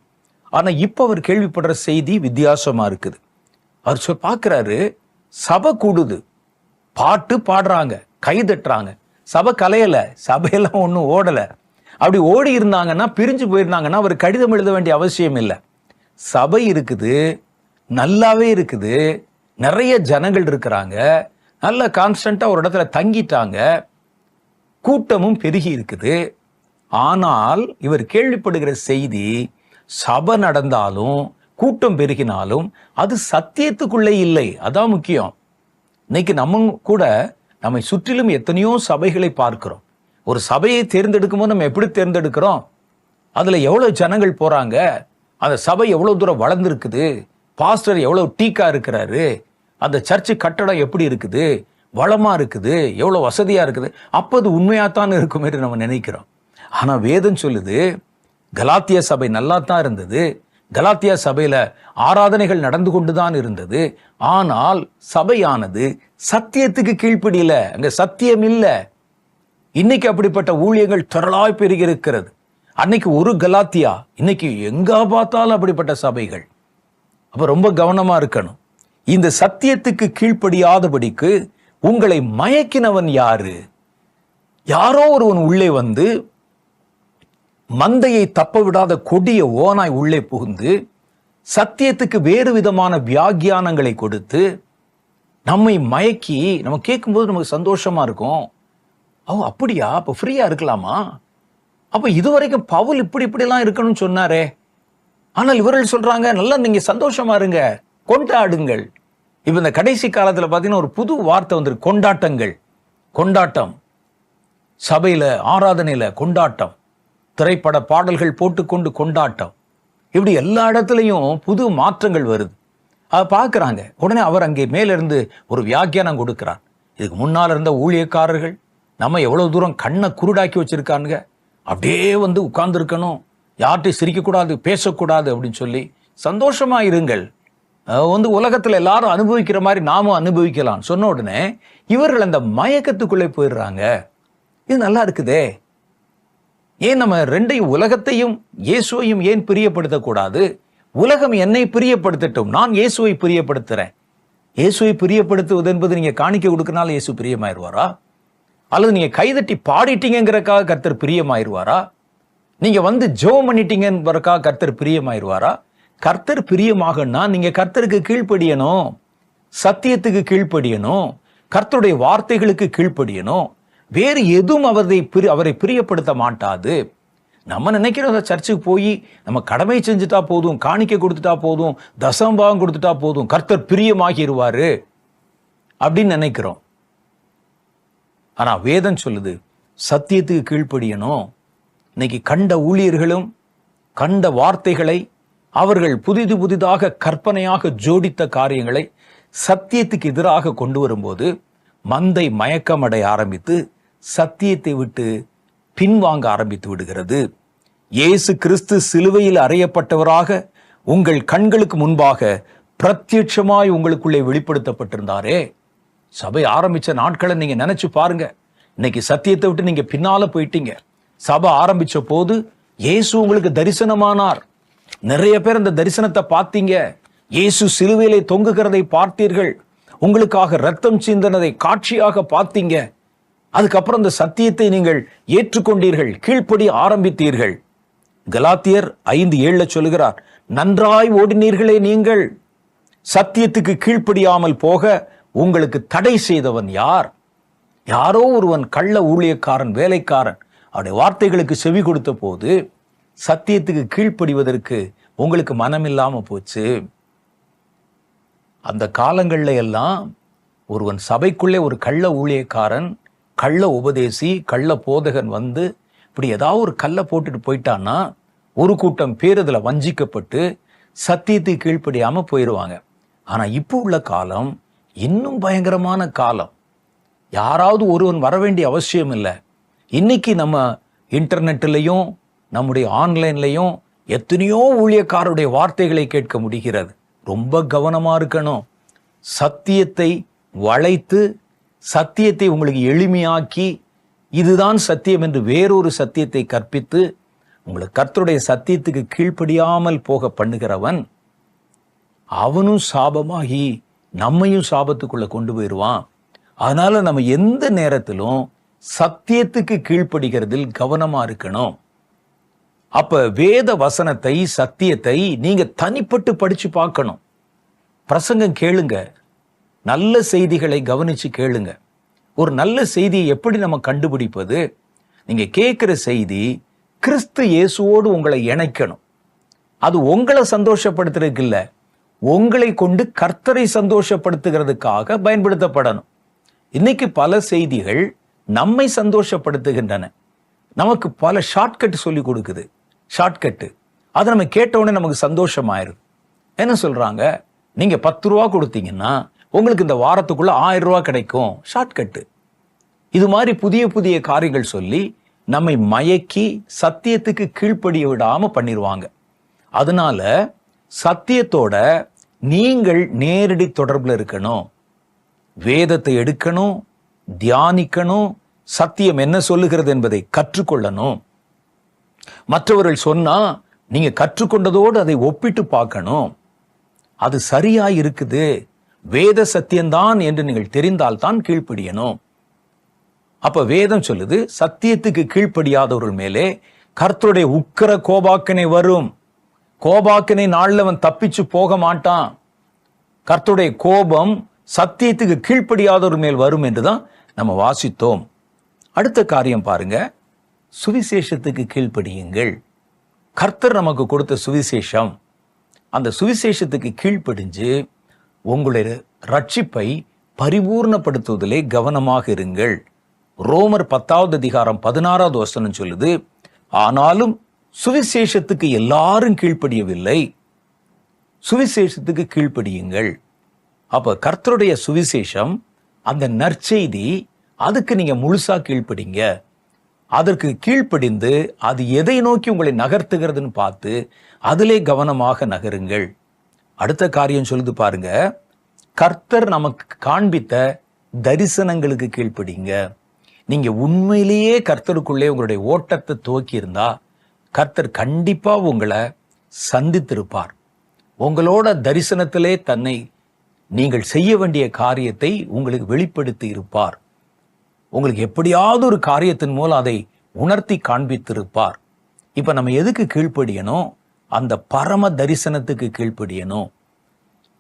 ஆனா இப்ப அவர் கேள்விப்படுற செய்தி வித்தியாசமா இருக்குது. அவர் பார்க்கிறாரு, சபை கூடுது, பாட்டு பாடுறாங்க, கை தட்டுறாங்க, சபை கலையல, சபையெல்லாம் ஒன்றும் ஓடல. அப்படி ஓடி இருந்தாங்கன்னா, பிரிஞ்சு போயிருந்தாங்கன்னா அவர் கடிதம் எழுத வேண்டிய அவசியம் இல்லை. சபை இருக்குது, நல்லாவே இருக்குது, நிறைய ஜனங்கள் இருக்கிறாங்க, நல்ல கான்ஸ்டன்டா ஒரு இடத்துல தங்கிட்டாங்க, கூட்டமும் பெருகி இருக்குது. ஆனால் இவர் கேள்விப்படுகிற செய்தி, சபை நடந்தாலும் கூட்டம் பெருகினாலும் அது சத்தியத்துக்குள்ளே இல்லை. அதான் முக்கியம். இன்னைக்கு நம்ம கூட நம்மை சுற்றிலும் எத்தனையோ சபைகளை பார்க்கிறோம். ஒரு சபையை தேர்ந்தெடுக்கும் போது நம்ம எப்படி தேர்ந்தெடுக்கிறோம்? அதுல எவ்வளவு ஜனங்கள் போறாங்க, அந்த சபை எவ்வளவு தூரம் வளர்ந்துருக்குது, பாஸ்டர் எவ்வளவு டீக்கா இருக்கிறாரு, அந்த சர்ச்சு கட்டடம் எப்படி இருக்குது, வளமா இருக்குது, எவ்வளவு வசதியா இருக்குது, அப்போ அது உண்மையாத்தான் இருக்கும் என்று நம்ம நினைக்கிறோம். ஆனா வேதம் சொல்லுது, கலாத்திய சபை நல்லா தான் இருந்தது, கலாத்தியா சபையில ஆராதனைகள் நடந்து கொண்டுதான் இருந்தது, ஆனால் சபையானது சத்தியத்துக்கு கீழ்ப்படியல, அங்க சத்தியம் இல்ல. இன்னைக்கு அப்படிப்பட்ட ஊழியர்கள் திரளாய் பெருகி இருக்கிறது. அன்னைக்கு ஒரு கலாத்தியா, இன்னைக்கு எங்க பார்த்தாலும் அப்படிப்பட்ட சபைகள். அப்ப ரொம்ப கவனமா இருக்கணும். இந்த சத்தியத்துக்கு கீழ்ப்படியாதபடிக்கு உங்களை மயக்கினவன் யாரு? யாரோ ஒருவன் உள்ளே வந்து மந்தையை தப்ப விடாத கொடிய ஓனாய் உள்ளே புகுந்து சத்தியத்துக்கு வேறு விதமான வியாக்கியானங்களை கொடுத்து நம்மை மயக்கி, நம்ம கேட்கும்போது நமக்கு சந்தோஷமா இருக்கும். அப்படியா, அப்ப ஃப்ரீயா இருக்கலாமா? அப்ப இதுவரைக்கும் பவுல் இப்படிலாம் இருக்கணும்னு சொன்னாரே, ஆனால் இவர்கள் சொல்றாங்க நல்லா நீங்க சந்தோஷமா இருங்க, கொண்டாடுங்கள். இப்ப இந்த கடைசி காலத்துல பாத்தீங்கன்னா ஒரு புது வார்த்தை வந்திருக்கு, கொண்டாட்டங்கள். கொண்டாட்டம், சபையில ஆராதனையில கொண்டாட்டம், திரைப்பட பாடல்கள் போட்டுக்கொண்டு கொண்டாட்டம், இப்படி எல்லா இடத்துலையும் புது மாற்றங்கள் வருது. அதை பார்க்குறாங்க. உடனே அவர் அங்கே மேலிருந்து ஒரு வியாக்கியானம் கொடுக்கிறார். இதுக்கு முன்னால் இருந்த ஊழியக்காரர்கள், நம்ம எவ்வளவு தூரம் கண்ணை குருடாக்கி வச்சிருக்கானுங்க. அப்படியே வந்து உட்கார்ந்து இருக்கணும், யார்கிட்டையும் சிரிக்கக்கூடாது, பேசக்கூடாது அப்படின்னு சொல்லி சந்தோஷமா இருங்கள். வந்து உலகத்துல எல்லாரும் அனுபவிக்கிற மாதிரி நாமும் அனுபவிக்கலாம் சொன்ன உடனே இவர்கள் அந்த மயக்கத்துக்குள்ளே போயிடுறாங்க. இது நல்லா இருக்குதே, ஏன் நம்ம ரெண்டையும் உலகத்தையும் இயேசுவையும் ஏன் பிரியப்படுத்தக்கூடாது? உலகம் என்னை பிரியப்படுத்தட்டும், நான் இயேசுவை பிரியப்படுத்துறேன். இயேசுவை பிரியப்படுத்துவது என்பது நீங்க காணிக்க கொடுக்கறனால இயேசு பிரியமாயிருவாரா? அல்லது நீங்க கைதட்டி பாடிட்டீங்கிறக்காக கர்த்தர் பிரியமாயிருவாரா? நீங்க வந்து ஜெபம் பண்ணிட்டீங்கன்றக்காக கர்த்தர் பிரியமாயிருவாரா? கர்த்தர் பிரியமாகனா நீங்க கர்த்தருக்கு கீழ்ப்படியணும், சத்தியத்துக்கு கீழ்ப்படியணும், கர்த்தருடைய வார்த்தைகளுக்கு கீழ்ப்படியணும். வேறு எதுவும் அவரை பிரியப்படுத்த மாட்டாது. நம்ம நினைக்கிறோம் சர்ச்சுக்கு போய் நம்ம கடமை செஞ்சுட்டா போதும், காணிக்கை கொடுத்துட்டா போதும், தசம்பாகம் கொடுத்துட்டா போதும், கர்த்தர் பிரியமாகிருவாரு அப்படின்னு நினைக்கிறோம். ஆனா வேதம் சொல்லுது சத்தியத்துக்கு கீழ்ப்படியணும். இன்னைக்கு கண்ட ஊழியர்களும் கண்ட வார்த்தைகளை அவர்கள் புதிதாக கற்பனையாக ஜோடித்த காரியங்களை சத்தியத்துக்கு எதிராக கொண்டு வரும்போது மந்தை மயக்கமடைய ஆரம்பித்து சத்தியத்தை விட்டு பின்வாங்க ஆரம்பித்து விடுகிறது. இயேசு கிறிஸ்து சிலுவையில் அறையப்பட்டவராக உங்கள் கண்களுக்கு முன்பாக பிரத்யட்சமாய் உங்களுக்குள்ளே வெளிப்படுத்தப்பட்டிருந்தாரே. சபை ஆரம்பிச்ச நாட்களை நீங்க நினைச்சு பாருங்க. இன்னைக்கு சத்தியத்தை விட்டு நீங்க பின்னால போயிட்டீங்க. சபை ஆரம்பிச்ச போது இயேசு உங்களுக்கு தரிசனமானார். நிறைய பேர் அந்த தரிசனத்தை பார்த்தீங்க. இயேசு சிலுவையிலே தொங்குகிறதை பார்த்தீர்கள். உங்களுக்காக ரத்தம் சிந்தினதை காட்சியாக பார்த்தீங்க. அதுக்கப்புறம் அந்த சத்தியத்தை நீங்கள் ஏற்றுக்கொண்டீர்கள், கீழ்ப்படி ஆரம்பித்தீர்கள். கலாத்தியர் 5:7 சொல்லுகிறார், நன்றாய் ஓடினீர்களே, நீங்கள் சத்தியத்துக்கு கீழ்ப்படியாமல் போக உங்களுக்கு தடை செய்தவன் யார்? யாரோ ஒருவன் கள்ள ஊழியக்காரன், வேலைக்காரன் அவருடைய வார்த்தைகளுக்கு செவி கொடுத்த போது சத்தியத்துக்கு கீழ்ப்படிவதற்கு உங்களுக்கு மனமில்லாம போச்சு. அந்த காலங்கள்ல எல்லாம் ஒருவன் சபைக்குள்ளே ஒரு கள்ள ஊழியக்காரன், கள்ள உபதேசி, கள்ள போதகன் வந்து இப்படி ஏதாவது ஒரு கல்லை போட்டுட்டு போயிட்டான்னா ஒரு கூட்டம் பேர் அதுல வஞ்சிக்கப்பட்டு சத்தியத்துக்கு கீழ்ப்படியாம போயிடுவாங்க. ஆனா இப்போ உள்ள காலம் இன்னும் பயங்கரமான காலம். யாராவது ஒருவன் வர வேண்டிய அவசியம் இல்லை. இன்னைக்கு நம்ம இன்டர்நெட்லையும் நம்முடைய ஆன்லைன்லையும் எத்தனையோ ஊழியக்காரருடைய வார்த்தைகளை கேட்க முடிகிறது. ரொம்ப கவனமா இருக்கணும். சத்தியத்தை வளைத்து, சத்தியத்தை உங்களுக்கு எளிமையாக்கி, இதுதான் சத்தியம் என்று வேறொரு சத்தியத்தை கற்பித்து உங்களுக்கு கர்த்தருடைய சத்தியத்துக்கு கீழ்ப்படியாமல் போக பண்ணுகிறவன் அவனும் சாபமாகி நம்மையும் சாபத்துக்குள்ள கொண்டு போயிடுவான். அதனால நம்ம எந்த நேரத்திலும் சத்தியத்துக்கு கீழ்ப்படுகிறதில் கவனமா இருக்கணும். அப்ப வேத வசனத்தை, சத்தியத்தை நீங்க தனிப்பட்டு படிச்சு பார்க்கணும். பிரசங்கம் கேளுங்க, நல்ல செய்திகளை கவனிச்சு கேளுங்க. ஒரு நல்ல செய்தியை எப்படி நம்ம கண்டுபிடிப்பது? நீங்க கேட்கிற செய்தி கிறிஸ்து இயேசுவோடு உங்களை இணைக்கணும். அது உங்களை சந்தோஷப்படுத்துறதுக்கு இல்ல, உங்களை கொண்டு கர்த்தரை சந்தோஷப்படுத்துகிறதுக்காக பயன்படுத்தப்படணும். இன்னைக்கு பல செய்திகள் நம்மை சந்தோஷப்படுத்துகின்றன. நமக்கு பல ஷார்ட்கட் சொல்லி கொடுக்குது. ஷார்ட்கட்டு அதை நம்ம கேட்ட உடனே நமக்கு சந்தோஷமாயிருது. என்ன சொல்றாங்க? நீங்க 10 ரூபா கொடுத்தீங்கன்னா உங்களுக்கு இந்த வாரத்துக்குள்ள 1000 ரூபா கிடைக்கும். ஷார்ட்கட்டு. இது மாதிரி புதிய புதிய காரியங்கள் சொல்லி நம்மை மயக்கி சத்தியத்துக்கு கீழ்ப்படிய விடாம பண்ணிடுவாங்க. அதனால சத்தியத்தோட நீங்கள் நேரடி தொடர்புல இருக்கணும். வேதத்தை எடுக்கணும், தியானிக்கணும், சத்தியம் என்ன சொல்லுகிறது என்பதை கற்றுக்கொள்ளணும். மற்றவர்கள் சொன்னா நீங்க கற்றுக்கொண்டதோடு அதை ஒப்பிட்டு பார்க்கணும். அது சரியா இருக்குது, வேத சத்தியம்தான் என்று நீங்கள் தெரிந்தால்தான் கீழ்ப்படியணும். அப்ப வேதம் சொல்லுது, சத்தியத்துக்கு கீழ்ப்படியாதவர்கள் மேலே கர்த்தருடைய உக்கிர கோபாக்கினை வரும். கோபாக்கினை நாள்ல அவன் தப்பிச்சு போக மாட்டான். கர்த்தருடைய கோபம் சத்தியத்துக்கு கீழ்ப்படியாதவர் மேல் வரும் என்றுதான் நம்ம வாசித்தோம். அடுத்த காரியம் பாருங்க, சுவிசேஷத்துக்கு கீழ்ப்படியுங்கள். கர்த்தர் நமக்கு கொடுத்த சுவிசேஷம், அந்த சுவிசேஷத்துக்கு கீழ்ப்படிஞ்சு உங்களுடைய ரட்சிப்பை பரிபூர்ணப்படுத்துவதிலே கவனமாக இருங்கள். ரோமர் 10:16 சொல்லுது, ஆனாலும் சுவிசேஷத்துக்கு எல்லாரும் கீழ்ப்படியவில்லை, சுவிசேஷத்துக்கு கீழ்ப்படியுங்கள். அப்ப கர்த்தருடைய சுவிசேஷம், அந்த நற்செய்தி, அதுக்கு நீங்க முழுசா கீழ்ப்படிங்க. அதற்கு கீழ்ப்படிந்து அது எதை நோக்கி உங்களை நகர்த்துகிறதுன்னு பார்த்து அதிலே கவனமாக நகருங்கள். அடுத்த காரியம் சொல்லுது பாருங்க, கர்த்தர் நமக்கு காண்பித்த தரிசனங்களுக்கு கீழ்ப்படிங்க. நீங்க உண்மையிலேயே கர்த்தருக்குள்ளே உங்களுடைய ஓட்டத்தை துவக்கி இருந்தா கர்த்தர் கண்டிப்பா உங்களை சந்தித்திருப்பார். உங்களோட தரிசனத்திலே தன்னை நீங்கள் செய்ய வேண்டிய காரியத்தை உங்களுக்கு வெளிப்படுத்தி இருப்பார். உங்களுக்கு எப்படியாவது ஒரு காரியத்தின் மூலம் அதை உணர்த்தி காண்பித்திருப்பார். இப்ப நம்ம எதுக்கு கீழ்ப்படியணும்? அந்த பரம தரிசனத்துக்கு கீழ்ப்படியணும்.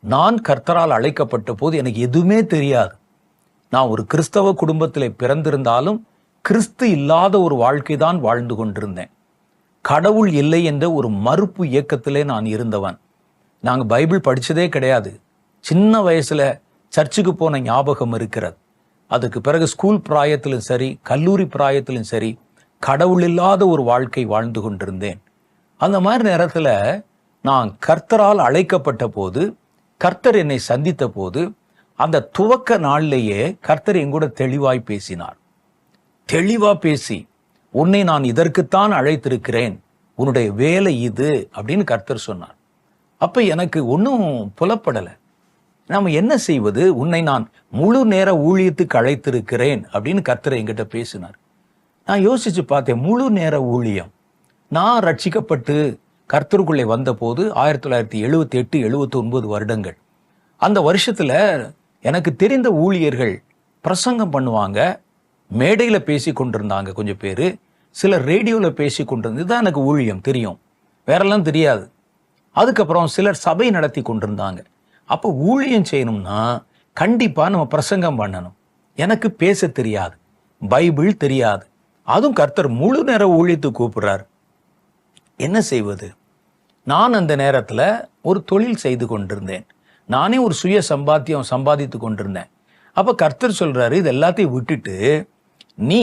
நான் கர்த்தரால் அழைக்கப்பட்ட போது எனக்கு எதுவுமே தெரியாது. நான் ஒரு கிறிஸ்தவ குடும்பத்தில் பிறந்திருந்தாலும் கிறிஸ்து இல்லாத ஒரு வாழ்க்கை தான் வாழ்ந்து கொண்டிருந்தேன். கடவுள் இல்லை என்ற ஒரு மறுப்பு இயக்கத்திலே நான் இருந்தவன். நாங்க பைபிள் படிச்சதே கிடையாது. சின்ன வயசுல சர்ச்சுக்கு போன ஞாபகம் இருக்கிறது. அதுக்கு பிறகு ஸ்கூல் பிராயத்திலும் சரி, கல்லூரி பிராயத்திலும் சரி, கடவுள் இல்லாத ஒரு வாழ்க்கை வாழ்ந்து கொண்டிருந்தேன். அந்த மாதிரி நேரத்துல நான் கர்த்தரால் அழைக்கப்பட்ட போது, கர்த்தர் என்னை சந்தித்த போது, அந்த துவக்க நாளிலேயே கர்த்தர் எங்கூட தெளிவாய் பேசினார். தெளிவா பேசி, உன்னை நான் இதற்குத்தான் அழைத்திருக்கிறேன், உன்னுடைய வேலை இது அப்படின்னு கர்த்தர் சொன்னார். அப்ப எனக்கு ஒன்றும் புலப்படலை. நாம என்ன செய்வது? உன்னை நான் முழு நேர ஊழியத்துக்கு அழைத்திருக்கிறேன் அப்படின்னு கர்த்தர் என்கிட்ட பேசினார். நான் யோசிச்சு பார்த்தேன், முழு நேர ஊழியம். நான் ரட்சிக்கப்பட்டு கர்த்தருக்குள்ளே வந்த போது 1978, 79 வருடங்கள். அந்த வருஷத்துல எனக்கு தெரிந்த ஊழியர்கள் பிரசங்கம் பண்ணுவாங்க, மேடையில பேசி கொண்டிருந்தாங்க கொஞ்சம் பேரு, சிலர் ரேடியோல பேசி கொண்டிருந்தது. இதுதான் எனக்கு ஊழியம் தெரியும், வேறெல்லாம் தெரியாது. அதுக்கப்புறம் சிலர் சபை நடத்தி கொண்டிருந்தாங்க. அப்போ ஊழியம் செய்யணும்னா கண்டிப்பா நம்ம பிரசங்கம் பண்ணணும். எனக்கு பேச தெரியாது, பைபிள் தெரியாது. அதுவும் கர்த்தர் முழு நேர ஊழியத்துக்கு கூப்பிடுறார். என்ன செய்வது? நான் அந்த நேரத்துல ஒரு தொழில் செய்து கொண்டிருந்தேன். நானே ஒரு சுய சம்பாதித்து கொண்டிருந்தேன். அப்ப கர்த்தர் சொல்றாரு, இது எல்லாத்தையும் விட்டுட்டு நீ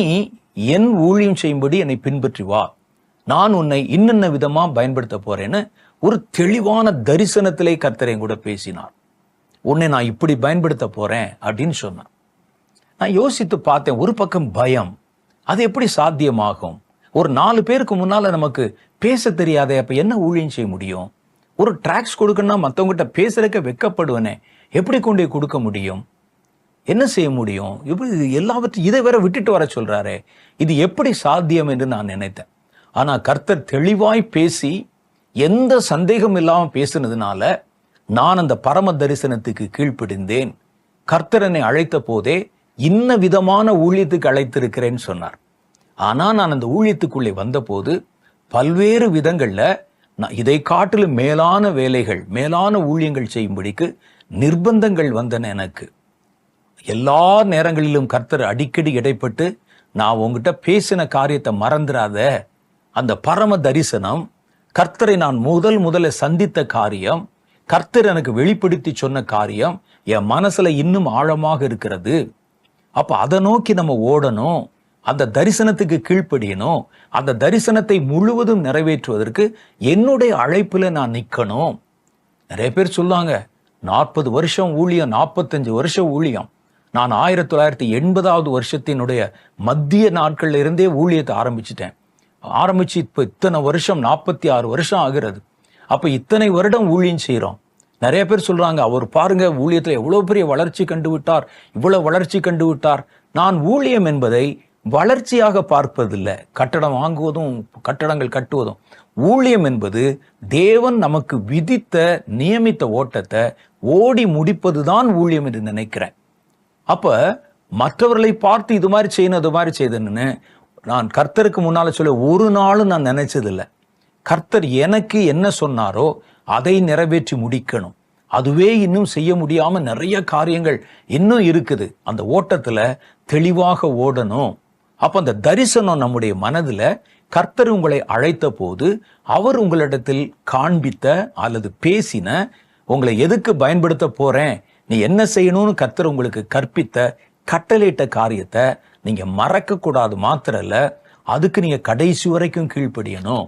என் ஊழியம் செய்யும்படி என்னை பின்பற்றி வா, நான் உன்னை இன்னென்ன விதமா பயன்படுத்த போறேன்னு ஒரு தெளிவான தரிசனத்திலே கர்த்தர் என் கூட பேசினார். உன்னை நான் இப்படி பயன்படுத்த போறேன் அப்படின்னு சொன்னான். நான் யோசித்து பார்த்தேன். ஒரு பக்கம் பயம், அது எப்படி சாத்தியமாகும்? ஒரு 4 பேருக்கு முன்னால நமக்கு பேச தெரியாதே, அப்ப என்ன ஊழியம் செய்ய முடியும்? ஒரு டிராக்ஸ் கொடுக்கணும்னா மற்றவங்ககிட்ட பேசுறதுக்க வெட்கப்படுவனே, எப்படி கொண்டு கொடுக்க முடியும்? என்ன செய்ய முடியும்? இப்படி எல்லாவற்றையும் இதை வேற விட்டுட்டு வர சொல்றாரே, இது எப்படி சாத்தியம் என்று நான் நினைத்தேன். ஆனா கர்த்தர் தெளிவாய் பேசி எந்த சந்தேகம் இல்லாம பேசினதுனால நான் அந்த பரம தரிசனத்துக்கு கீழ்ப்படிந்தேன். கர்த்தர் என்னை அழைத்த போதே இன்ன விதமான ஊழியத்துக்கு அழைத்திருக்கிறேன்னு சொன்னார். ஆனா நான் அந்த ஊழியத்துக்குள்ளே வந்த போது பல்வேறு விதங்கள்ல நான் இதை காட்டிலும் மேலான வேலைகள், மேலான ஊழியங்கள் செய்யும்படிக்கு நிர்பந்தங்கள் வந்தன எனக்கு. எல்லா நேரங்களிலும் கர்த்தர் அடிக்கடி இடைப்பட்டு, நான் உங்ககிட்ட பேசின காரியத்தை மறந்துடாத, அந்த பரம தரிசனம், கர்த்தரை நான் முதல்ல சந்தித்த காரியம், கர்த்தர் எனக்கு வெளிப்படுத்தி சொன்ன காரியம் என் மனசுல இன்னும் ஆழமாக இருக்கிறது. அப்ப அதை நோக்கி நம்ம ஓடணும், அந்த தரிசனத்துக்கு கீழ்ப்படியணும், அந்த தரிசனத்தை முழுவதும் நிறைவேற்றுவதற்கு என்னுடைய அழைப்புல நான் நிக்கணும். நிறைய பேர் சொல்லுவாங்க, 40 வருஷம் ஊழியம், 45 வருஷம் ஊழியம். நான் 1980வது வருஷத்தினுடைய மத்திய நாட்கள்ல இருந்தே ஊழியத்தை ஆரம்பிச்சு இப்ப இத்தனை வருஷம், 46 வருஷம் ஆகிறது. அப்ப இத்தனை வருடம் ஊழியம் செய்யறோம். நிறைய பேர் சொல்றாங்க, அவர் பாருங்க ஊழியத்துல எவ்வளவு பெரிய வளர்ச்சி கண்டு விட்டார், இவ்வளவு வளர்ச்சி கண்டு விட்டார். நான் ஊழியம் என்பதை வளர்ச்சியாக பார்ப்பதில்லை, கட்டடம் வாங்குவதும் கட்டடங்கள் கட்டுவதும். ஊழியம் என்பது தேவன் நமக்கு விதித்த நியமித்த ஓட்டத்தை ஓடி முடிப்பதுதான் ஊழியம் என்று நினைக்கிறேன். அப்ப மற்றவர்களை பார்த்து இது மாதிரி செய்யணும், அது மாதிரி செய்தன்னு நான் கர்த்தருக்கு முன்னால சொல்ல ஒரு நாளும் நான் நினைச்சதில்லை. கர்த்தர் எனக்கு என்ன சொன்னாரோ அதை நிறைவேற்றி முடிக்கணும். அதுவே இன்னும் செய்ய முடியாம நிறைய காரியங்கள் இன்னும் இருக்குது. அந்த ஓட்டத்துல தெளிவாக ஓடணும். அப்ப அந்த தரிசனம் நம்முடைய மனதுல, கர்த்தர் உங்களை அழைத்த போது அவர் உங்களிடத்தில் காண்பித்த அல்லது பேசின, உங்களை எதுக்கு பயன்படுத்த போறேன், நீ என்ன செய்யணும்னு கர்த்தர் உங்களுக்கு கற்பித்த கட்டளையிட்ட காரியத்தை நீங்க மறக்க கூடாது. மாத்திரம் இல்ல, அதுக்கு நீங்க கடைசி வரைக்கும் கீழ்ப்படியணும்.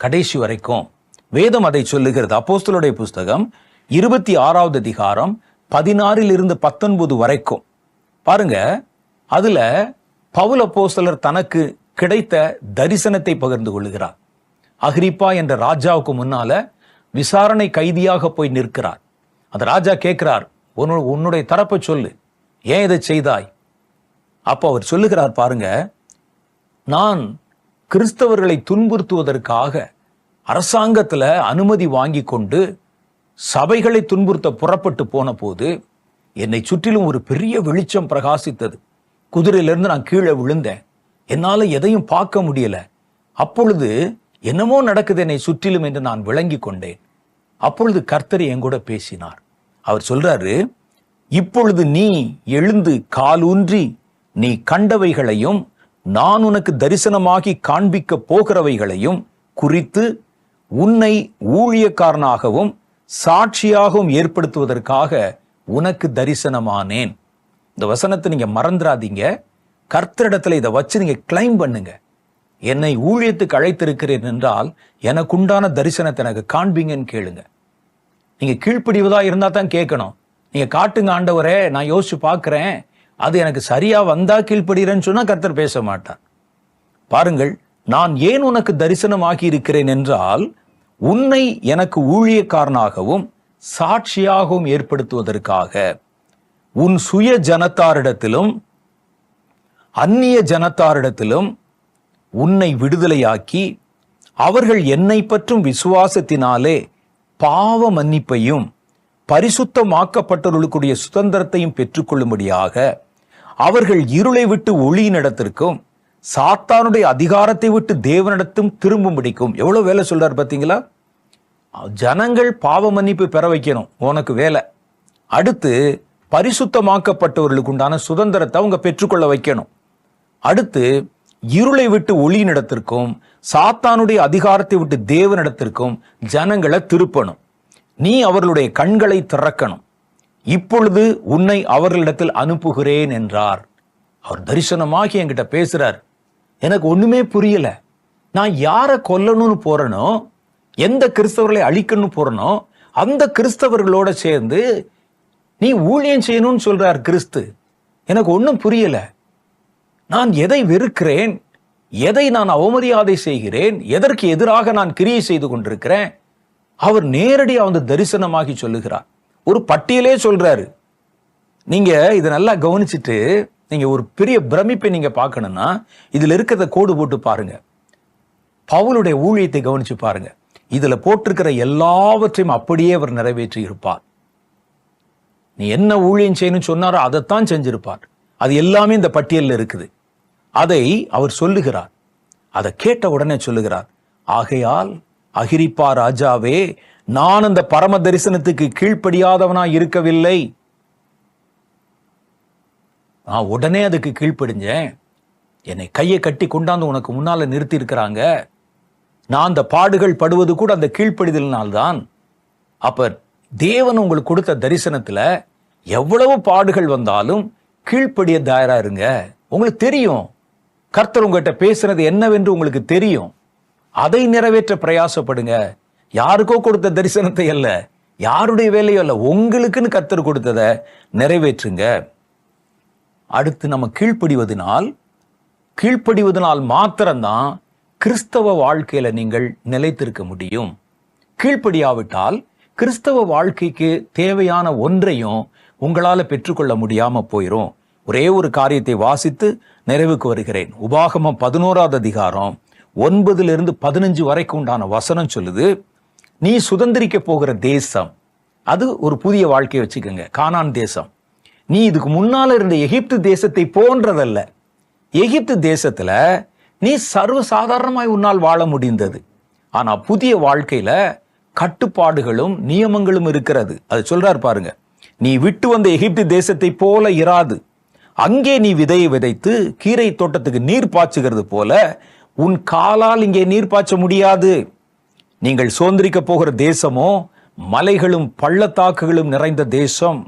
கடைசி வரைக்கும் வேதம் அதை சொல்லுகிறது. அப்போஸ்தலருடைய புஸ்தகம் 26வது அதிகாரம் 16 இருந்து 19 வரைக்கும் பாருங்க. அதுல பவுல் அப்போஸ்தலர் தனக்கு கிடைத்த தரிசனத்தை பகிர்ந்து கொள்கிறார். அகிரிப்பா என்ற ராஜாவுக்கு முன்னால விசாரணை கைதியாக போய் நிற்கிறார். அந்த ராஜா கேட்கிறார், உன்னுடைய தரப்பை சொல்லு, ஏன் இதை செய்தாய்? அப்போ அவர் சொல்லுகிறார், பாருங்க, நான் கிறிஸ்தவர்களை துன்புறுத்துவதற்காக அரசாங்கத்துல அனுமதி வாங்கி கொண்டு சபைகளை துன்புறுத்த புறப்பட்டு போன போது என்னை சுற்றிலும் ஒரு பெரிய வெளிச்சம் பிரகாசித்தது. குதிரையிலிருந்து நான் கீழே விழுந்தேன். என்னால எதையும் பார்க்க முடியல. அப்பொழுது என்னமோ நடக்குது என்னை சுற்றிலும் என்று நான் விளங்கி கொண்டேன். அப்பொழுது கர்த்தர் என் கூட பேசினார். அவர் சொல்றாரு, இப்பொழுது நீ எழுந்து காலூன்றி நீ கண்டவைகளையும் நான் உனக்கு தரிசனமாகி காண்பிக்க போகிறவைகளையும் குறித்து உன்னை ஊழியக்காரனாகவும் சாட்சியாகவும் ஏற்படுத்துவதற்காக உனக்கு தரிசனமானேன். இந்த வசனத்தை நீங்க மறந்துடாதீங்க. கர்த்தரிடத்துல இதை வச்சு நீங்க கிளைம் பண்ணுங்க. என்னை ஊழியத்துக்கு அழைத்திருக்கிறேன் என்றால் எனக்கு உண்டான தரிசனத்தை எனக்கு காண்பீங்கன்னு கேளுங்க. நீங்க கீழ்ப்படிவதா இருந்தா தான் கேட்கணும். நீங்க காட்டுங்க ஆண்டவரே, நான் யோசிச்சு பார்க்கிறேன், அது எனக்கு சரியா வந்தா கீழ்ப்படுகிறேன்னு சொன்னா கர்த்தர் பேச மாட்டார். பாருங்கள், நான் ஏன் உனக்கு தரிசனமாகி இருக்கிறேன் என்றால் உன்னை எனக்கு ஊழியக்காரனாகவும் சாட்சியாகவும் ஏற்படுத்துவதற்காக உன் சுய ஜனத்தாரிடத்திலும் அந்நிய ஜனத்தாரிடத்திலும் உன்னை விடுதலையாக்கி அவர்கள் என்னை பற்றும் விசுவாசத்தினாலே பாவ மன்னிப்பையும் பரிசுத்தமாக்கப்பட்டவர்களுக்குடைய சுதந்திரத்தையும் பெற்றுக்கொள்ளும்படியாக அவர்கள் இருளை விட்டு ஒளியினிடத்திற்கும் சாத்தானுடைய அதிகாரத்தை விட்டு தேவனிடத்தும் திரும்பும்படிக்கும். எவ்வளவு வேலை சொல்றாரு பாத்தீங்களா? ஜனங்கள் பாவ மன்னிப்பு பெற வைக்கணும், உனக்கு வேலை. அடுத்து பரிசுத்தமாக்கப்பட்டவர்களுக்கு உண்டான சுதந்திரத்தை அவங்க பெற்றுக்கொள்ள வைக்கணும். அடுத்து இருளை விட்டு ஒளியினிடத்திற்கும் சாத்தானுடைய அதிகாரத்தை விட்டு தேவனிடத்திற்கும் ஜனங்களை திருப்பணும். நீ அவர்களுடைய கண்களை திறக்கணும். இப்பொழுது உன்னை அவர்களிடத்தில் அனுப்புகிறேன் என்றார். அவர் தரிசனமாகி என்கிட்ட பேசுறார். எனக்கு ஒண்ணுமே புரியல. நான் யாரை கொல்லணும்னு போறனோ, எந்த கிறிஸ்தவர்களை அழிக்கணும்னு போறனோ, அந்த கிறிஸ்தவர்களோட சேர்ந்து நீ ஊழியம் செய்யணும்னு சொல்றார் கிறிஸ்து. எனக்கு ஒன்றும் புரியல. நான் எதை வெறுக்கிறேன், எதை நான் அவமரியாதை செய்கிறேன், எதற்கு எதிராக நான் கிரியை செய்து கொண்டிருக்கிறேன், அவர் நேரடியாக வந்து தரிசனமாகி சொல்லுகிறார். ஒரு பட்டியலே சொல்றாரு. நீங்க இதை நல்லா கவனிச்சுட்டு நீங்க ஒரு பெரிய பிரமிப்பை நீங்க பார்க்கணும்னா இதுல இருக்கிறத கோடு போட்டு பாருங்க. பவுலுடைய ஊழியத்தை கவனிச்சு பாருங்க. இதுல போட்டிருக்கிற எல்லாவற்றையும் அப்படியே அவர் நிறைவேற்றி இருப்பார். நீ என்ன ஊழியம் செய்யணும்னு சொன்னாரோ அதைத்தான் செஞ்சிருப்பார். அது எல்லாமே இந்த பட்டியலில் இருக்குது. அதை அவர் சொல்லுகிறார். அதை கேட்ட உடனே சொல்லுகிறார், ஆகையால் அகிரிப்பா ராஜாவே, நான் அந்த பரம தரிசனத்துக்கு கீழ்ப்படியாதவனா இருக்கவில்லை. நான் உடனே அதுக்கு கீழ்ப்படிஞ்சேன். என்னை கையை கட்டி கொண்டாந்து உனக்கு முன்னால நிறுத்தி இருக்கிறாங்க. நான் அந்த பாடுகள் படுவது கூட அந்த கீழ்ப்படிதலினால்தான். அப்ப தேவன் உங்களுக்கு கொடுத்த தரிசனத்துல எவ்வளவு பாடுகள் வந்தாலும் கீழ்ப்படிய தயாரா இருங்க. உங்களுக்கு தெரியும் கர்த்தர் உங்ககிட்ட பேசுறது என்னவென்று உங்களுக்கு தெரியும். அதை நிறைவேற்ற பிரயாசப்படுங்க. யாருக்கோ கொடுத்த தரிசனத்தை அல்ல, யாருடைய வேலையோ அல்ல, உங்களுக்குன்னு கர்த்தர் கொடுத்ததை நிறைவேற்றுங்க. அடுத்து நம்ம கீழ்ப்படிவதனால் மாத்திரம்தான் கிறிஸ்தவ வாழ்க்கையில நீங்கள் நிலைத்திருக்க முடியும். கீழ்ப்படியாவிட்டால் கிறிஸ்தவ வாழ்க்கைக்கு தேவையான ஒன்றையும் உங்களால பெற்றுக்கொள்ள முடியாம போயிரும். ஒரே ஒரு காரியத்தை வாசித்து நிறைவுக்கு வருகிறேன். உபாகமம் 11வது அதிகாரம் 9-15 வரைக்கும் உண்டான வசனம் சொல்லுது, நீ சுதந்திரிக்க போகிற தேசம், அது ஒரு புதிய வாழ்க்கையை வச்சுக்கோங்க, கானான் தேசம். நீ இதுக்கு முன்னால இருந்த எகிப்து தேசத்தை போன்றதல்ல. எகிப்து தேசத்துல நீ சர்வசாதாரணமாய் உன்னால் வாழ முடிந்தது. ஆனா புதிய வாழ்க்கையில கட்டுப்பாடுகளும் நியமங்களும் இருக்கிறது. அது சொல்றாரு பாருங்க, நீ விட்டு வந்த எகிப்து தேசத்தை போல இராது. அங்கே நீ விதையை விதைத்து கீரை தோட்டத்துக்கு நீர் பாய்ச்சுகிறது போல உன் காலால் இங்கே நீர் பாய்ச்ச முடியாது. நீங்கள் சுதந்திரிக்க போகிற தேசமோ மலைகளும் பள்ளத்தாக்குகளும் நிறைந்த தேசம்.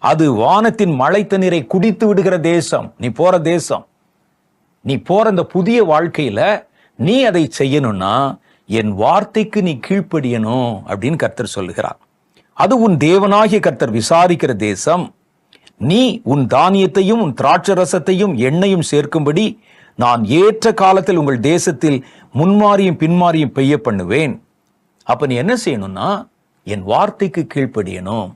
அது வானத்தின் மழை தண்ணீரை குடித்து விடுகிற தேசம். நீ போற தேசம், நீ போற இந்த புதிய வாழ்க்கையில நீ அதை செய்யணும்னா என் வார்த்தைக்கு நீ கீழ்ப்படியணும் அப்படின்னு கர்த்தர் சொல்லுகிறார். அது உன் தேவனாகிய கர்த்தர் விசாரிக்கிற தேசம். நீ உன் தானியத்தையும் உன் திராட்சரசத்தையும் எண்ணெயும் சேர்க்கும்படி நான் ஏற்ற காலத்தில் உங்கள் தேசத்தில் முன்மாறியும் பின்மாறியும் பெய்ய பண்ணுவேன். அப்ப நீ என்ன செய்யணும்னா, என் வார்த்தைக்கு கீழ்ப்படியணும்.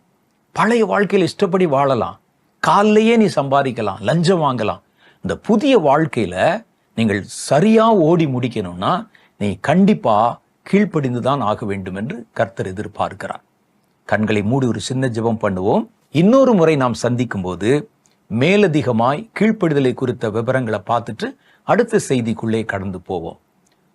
பழைய வாழ்க்கையில் இஷ்டப்படி வாழலாம், காலையே நீ சம்பாதிக்கலாம், லஞ்சம் வாங்கலாம். இந்த புதிய வாழ்க்கையில நீங்கள் சரியா ஓடி முடிக்கணும்னா நீ கண்டிப்பா கீழ்ப்படிந்துதான் ஆக வேண்டும் என்று கர்த்தர் எதிர்பார்க்கிறார். கண்களை மூடி ஒரு சின்ன ஜெபம் பண்ணுவோம். இன்னொரு முறை நாம் சந்திக்கும் போது மேலதிகமாய் கீழ்ப்படிதலை குறித்த விவரங்களை பார்த்துட்டு அடுத்த செய்திக்குள்ளே கடந்து போவோம்.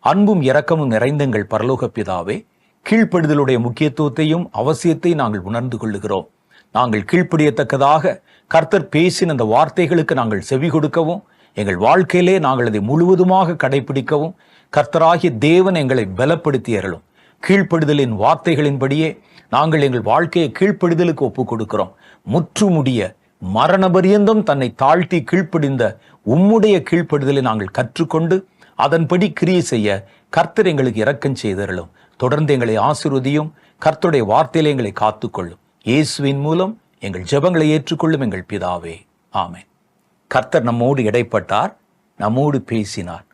அன்பும் இரக்கமும் நிறைந்த எங்கள் பரலோக பிதாவே, கீழ்ப்படிதலுடைய முக்கியத்துவத்தையும் அவசியத்தை நாங்கள் உணர்ந்து கொள்ளுகிறோம். நாங்கள் கீழ்ப்படியத்தக்கதாக கர்த்தர் பேசின அந்த வார்த்தைகளுக்கு நாங்கள் செவி கொடுக்கவும், எங்கள் வாழ்க்கையிலே நாங்கள் அதை முழுவதுமாக கடைபிடிக்கவும் கர்த்தராகிய தேவன் எங்களை பலப்படுத்தி அருளும். கீழ்ப்படிதலின் வார்த்தைகளின்படியே நாங்கள் எங்கள் வாழ்க்கையை கீழ்ப்படிதலுக்கு ஒப்புக் கொடுக்கிறோம். முற்றுமுடிய மரண பரியந்தம் தன்னை தாழ்த்தி கீழ்ப்படிந்த உம்முடைய கீழ்ப்படிதலை நாங்கள் கற்றுக்கொண்டு அதன்படி கிரியை செய்ய கர்த்தர் எங்களுக்கு இரக்கம் செய்தருளும். தொடர்ந்து எங்களை ஆசீர்வதியும். கர்த்தருடைய வார்த்தையிலே எங்களை காத்துக்கொள்ளும். இயேசுவின் மூலம் எங்கள் ஜெபங்களை ஏற்றுக்கொள்ளும் எங்கள் பிதாவே, ஆமென். கர்த்தர் நம்மோடு இடைப்பட்டார், நம்மோடு பேசினார்.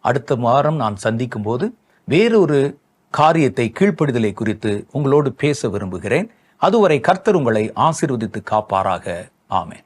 அடுத்த வாரம் நான் சந்திக்கும் போது வேறொரு காரியத்தை, கீழ்ப்படிதலை குறித்து உங்களோடு பேச விரும்புகிறேன். அதுவரை கர்த்தர் உங்களை ஆசீர்வதித்து காப்பாராக. ஆமென்.